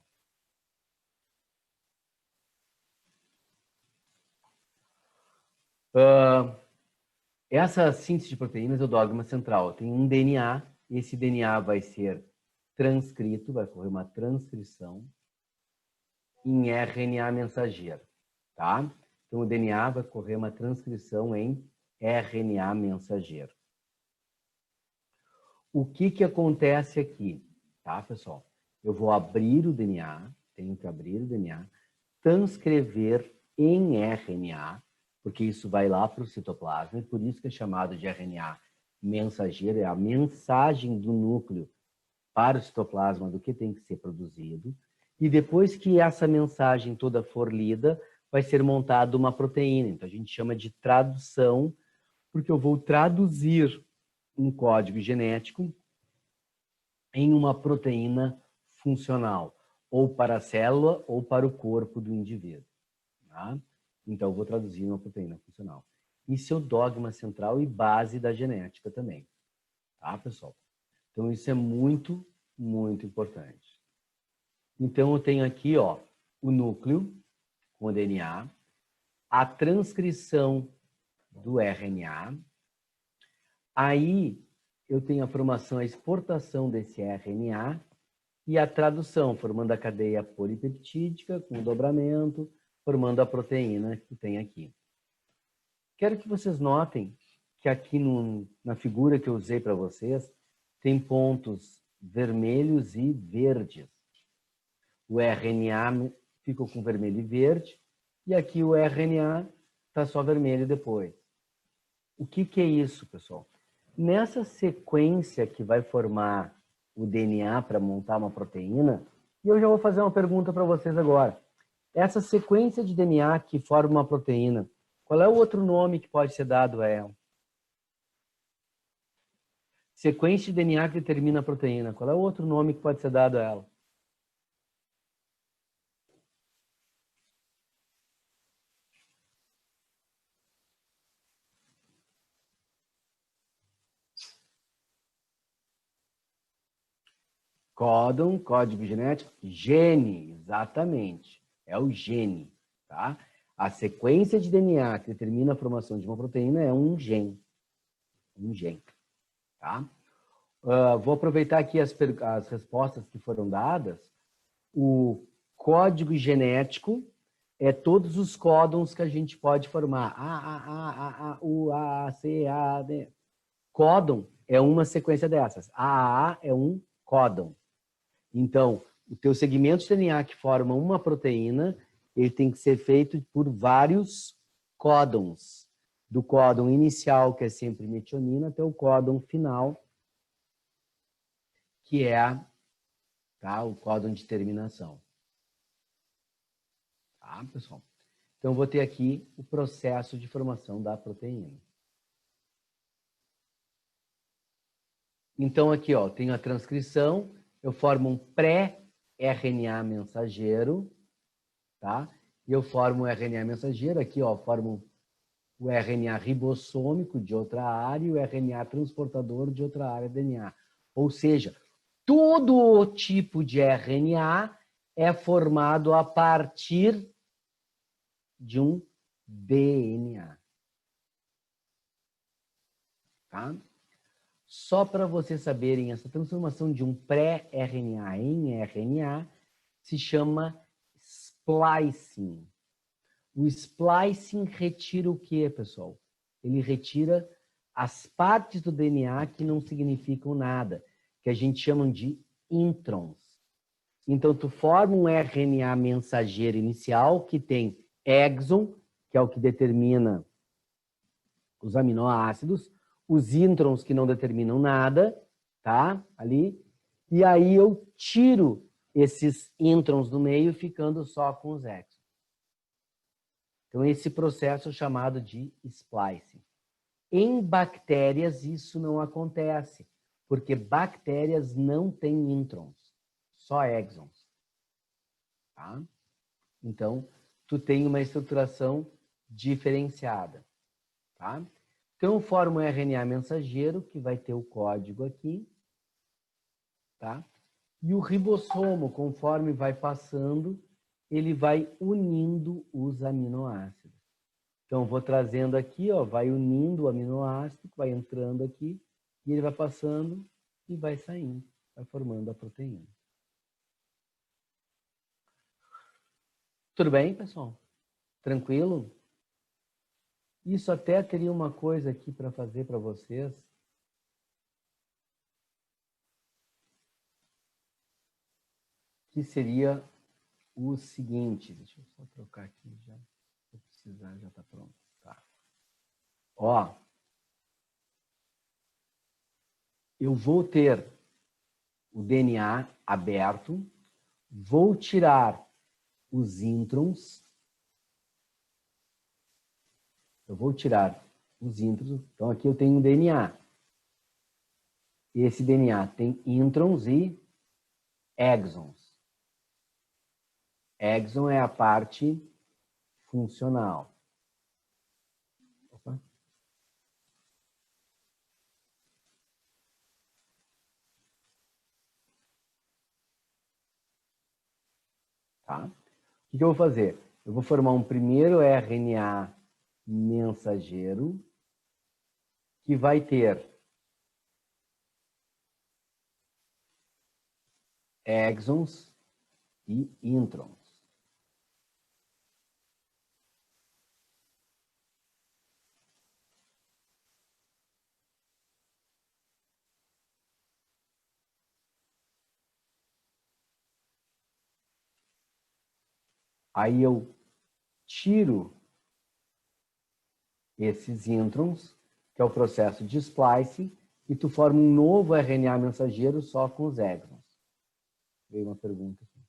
Essa síntese de proteínas é o dogma central. Tem um DNA, esse DNA vai ser transcrito, vai ocorrer uma transcrição em RNA mensageiro, tá? Então, o DNA vai ocorrer uma transcrição em RNA mensageiro. O que acontece aqui, tá, pessoal? Eu vou abrir o DNA, tenho que abrir o DNA, transcrever em RNA, porque isso vai lá para o citoplasma, e por isso que é chamado de RNA mensageiro, é a mensagem do núcleo para o citoplasma do que tem que ser produzido, e depois que essa mensagem toda for lida, vai ser montada uma proteína. Então, a gente chama de tradução, porque eu vou traduzir um código genético em uma proteína funcional, ou para a célula ou para o corpo do indivíduo. Tá? Então, eu vou traduzir uma proteína funcional. Isso é o dogma central e base da genética também. Tá, pessoal? Então, isso é muito, muito importante. Então, eu tenho aqui, ó, o núcleo com o DNA, a transcrição do RNA. Aí, eu tenho a formação, a exportação desse RNA e a tradução, formando a cadeia polipeptídica com o dobramento, formando a proteína que tem aqui. Quero que vocês notem que aqui na figura que eu usei para vocês, tem pontos vermelhos e verdes. O RNA ficou com vermelho e verde, e aqui o RNA está só vermelho depois. O que é isso, pessoal? Nessa sequência que vai formar o DNA para montar uma proteína, e eu já vou fazer uma pergunta para vocês agora. Essa sequência de DNA que forma uma proteína, Qual é o outro nome que pode ser dado a ela? Sequência de DNA que determina a proteína. Qual é o outro nome que pode ser dado a ela? Códon, código genético, gene, exatamente. É o gene, tá? A sequência de DNA que determina a formação de uma proteína é um gene. Um gene, tá? Vou aproveitar aqui as respostas que foram dadas. O código genético é todos os códons que a gente pode formar. A, U, A, C, A, D. Códon é uma sequência dessas. A é um códon. Então, o teu segmento de DNA que forma uma proteína, ele tem que ser feito por vários códons. Do códon inicial, que é sempre metionina, até o códon final, que é o códon de terminação. Tá, pessoal? Então, eu vou ter aqui o processo de formação da proteína. Então, aqui, ó, tenho a transcrição, eu formo um pré-RNA mensageiro, tá? E eu formo o RNA mensageiro, aqui, ó, formo o RNA ribossômico de outra área e o RNA transportador de outra área do DNA. Ou seja, todo o tipo de RNA é formado a partir de um DNA. Tá? Só para vocês saberem, essa transformação de um pré-RNA em RNA se chama splicing. O splicing retira o quê, pessoal? Ele retira as partes do DNA que não significam nada, que a gente chama de introns. Então, tu forma um RNA mensageiro inicial que tem exon, que é o que determina os aminoácidos, os introns que não determinam nada, tá? Ali. E aí eu tiro esses introns do meio, ficando só com os exons. Então, esse processo é chamado de splicing. Em bactérias, isso não acontece, porque bactérias não têm introns, só exons. Tá? Então, tu tem uma estruturação diferenciada. Tá? Então, eu formo um RNA mensageiro, que vai ter o código aqui. Tá? E o ribossomo, conforme vai passando, ele vai unindo os aminoácidos. Então, vou trazendo aqui, ó, vai unindo o aminoácido, vai entrando aqui, e ele vai passando e vai saindo, vai formando a proteína. Tudo bem, pessoal? Tranquilo? Isso até teria uma coisa aqui para fazer para vocês. Que seria o seguinte. Deixa eu só trocar aqui já. Se precisar, já está pronto. Tá. Ó. Eu vou ter o DNA aberto. Vou tirar os introns. Eu vou tirar os introns. Então, aqui eu tenho um DNA. Esse DNA tem introns e exons. Exon é a parte funcional. Opa. Tá? O que eu vou fazer? Eu vou formar um primeiro RNA mensageiro que vai ter exons e introns. Aí eu tiro esses introns, que é o processo de splicing, e tu forma um novo RNA mensageiro só com os exons. Veio uma pergunta aqui.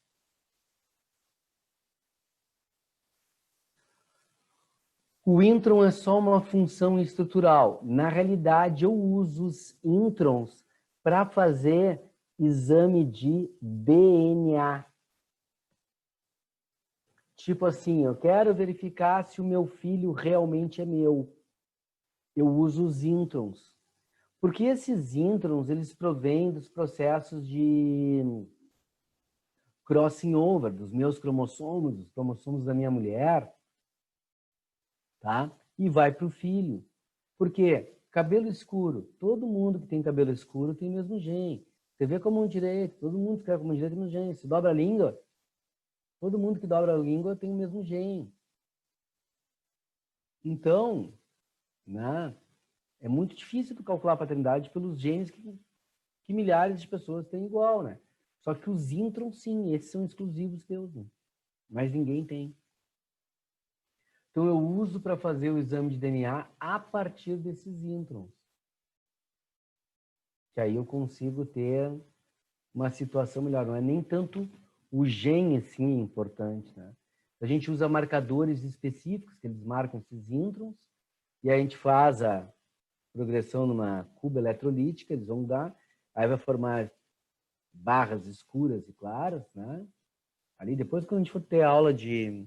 O intron é só uma função estrutural. Na realidade, eu uso os introns para fazer exame de DNA. Tipo assim, eu quero verificar se o meu filho realmente é meu. Eu uso os introns. Porque esses introns, eles provêm dos processos de crossing over, dos meus cromossomos, dos cromossomos da minha mulher, tá? E vai para o filho. Por quê? Cabelo escuro. Todo mundo que tem cabelo escuro tem o mesmo gene. Você vê com a mão direita, todo mundo que escreve com a mão direita tem o mesmo gene. Se dobra a língua, todo mundo que dobra a língua tem o mesmo gene. Então, né, é muito difícil tu calcular a paternidade pelos genes que milhares de pessoas têm igual, né? Só que os introns, sim, esses são exclusivos teus, né? Mas ninguém tem. Então, eu uso para fazer o exame de DNA a partir desses introns. Que aí eu consigo ter uma situação melhor. Não é nem tanto o gene, assim, importante, né? A gente usa marcadores específicos, que eles marcam esses introns, e aí a gente faz a progressão numa cuba eletrolítica, eles vão dar, aí vai formar barras escuras e claras, né? Ali, depois, quando a gente for ter aula de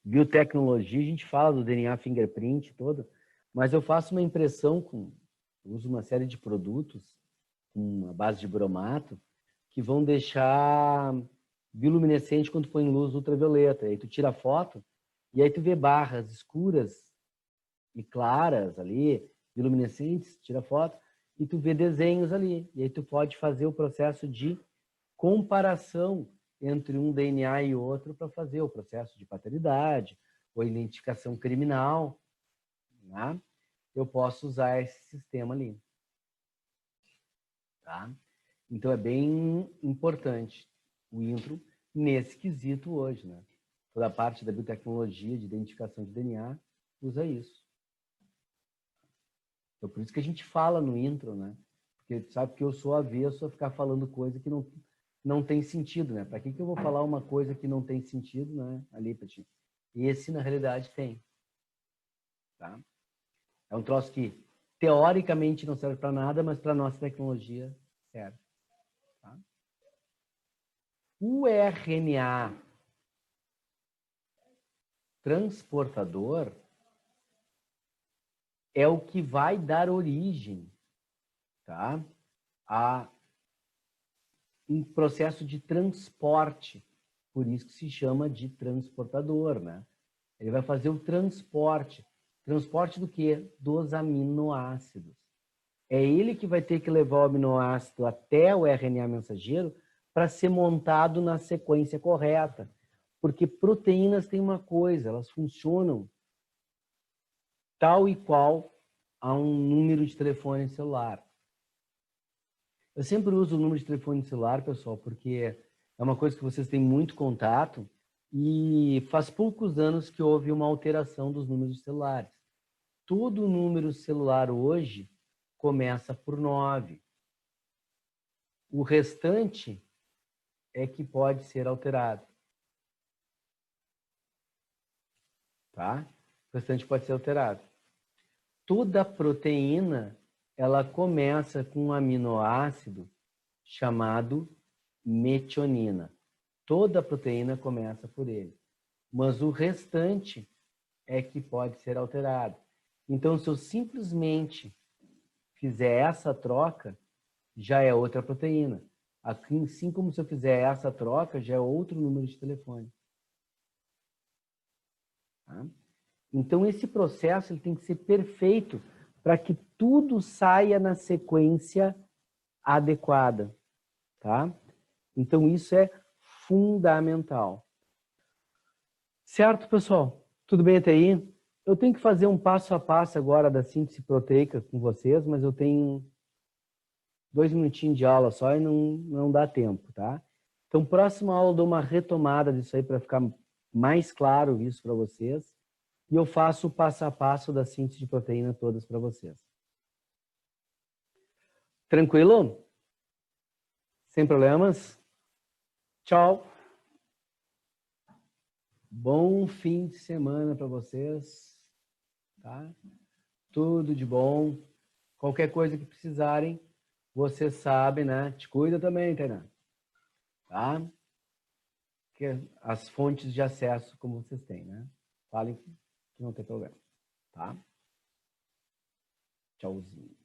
biotecnologia, a gente fala do DNA fingerprint todo, mas eu faço uma impressão uso uma série de produtos com uma base de bromato que vão deixar bioluminescente quando põe luz ultravioleta. Aí tu tira a foto e aí tu vê barras escuras e claras ali, bioluminescentes, tira a foto e tu vê desenhos ali. E aí tu pode fazer o processo de comparação entre um DNA e outro para fazer o processo de paternidade ou identificação criminal, né? Eu posso usar esse sistema ali, tá? Então é bem importante o intro nesse quesito hoje, né? Toda a parte da biotecnologia de identificação de DNA usa isso. Então por isso que a gente fala no intro, né? Porque tu sabe que eu sou avesso a ficar falando coisa que não tem sentido, né? Para que eu vou falar uma coisa que não tem sentido, né? Ali para ti. E esse, na realidade, tem. Tá? É um troço que, teoricamente, não serve para nada, mas para nossa tecnologia serve. Tá? O RNA transportador é o que vai dar origem, tá, a um processo de transporte. Por isso que se chama de transportador, né? Ele vai fazer o transporte. Transporte do quê? Dos aminoácidos. É ele que vai ter que levar o aminoácido até o RNA mensageiro para ser montado na sequência correta. Porque proteínas têm uma coisa, elas funcionam tal e qual a um número de telefone celular. Eu sempre uso o número de telefone celular, pessoal, porque é uma coisa que vocês têm muito contato e faz poucos anos que houve uma alteração dos números celulares. Todo número celular hoje começa por 9. O restante é que pode ser alterado. Tá? O restante pode ser alterado. Toda proteína, ela começa com um aminoácido chamado metionina. Toda proteína começa por ele. Mas o restante é que pode ser alterado. Então, se eu simplesmente fizer essa troca, já é outra proteína. Assim como se eu fizer essa troca, já é outro número de telefone. Tá? Então, esse processo ele tem que ser perfeito para que tudo saia na sequência adequada. Tá? Então, isso é fundamental. Certo, pessoal? Tudo bem até aí? Eu tenho que fazer um passo a passo agora da síntese proteica com vocês, mas eu tenho 2 minutinhos de aula só e não dá tempo, tá? Então, próxima aula eu dou uma retomada disso aí para ficar mais claro isso para vocês. E eu faço o passo a passo da síntese de proteína todas para vocês. Tranquilo? Sem problemas? Tchau! Bom fim de semana para vocês, tá? Tudo de bom. Qualquer coisa que precisarem, vocês sabem, né? Te cuida também, Tainá. Tá? Que as fontes de acesso, como vocês têm, né? Falem que não tem problema, tá? Tchauzinho.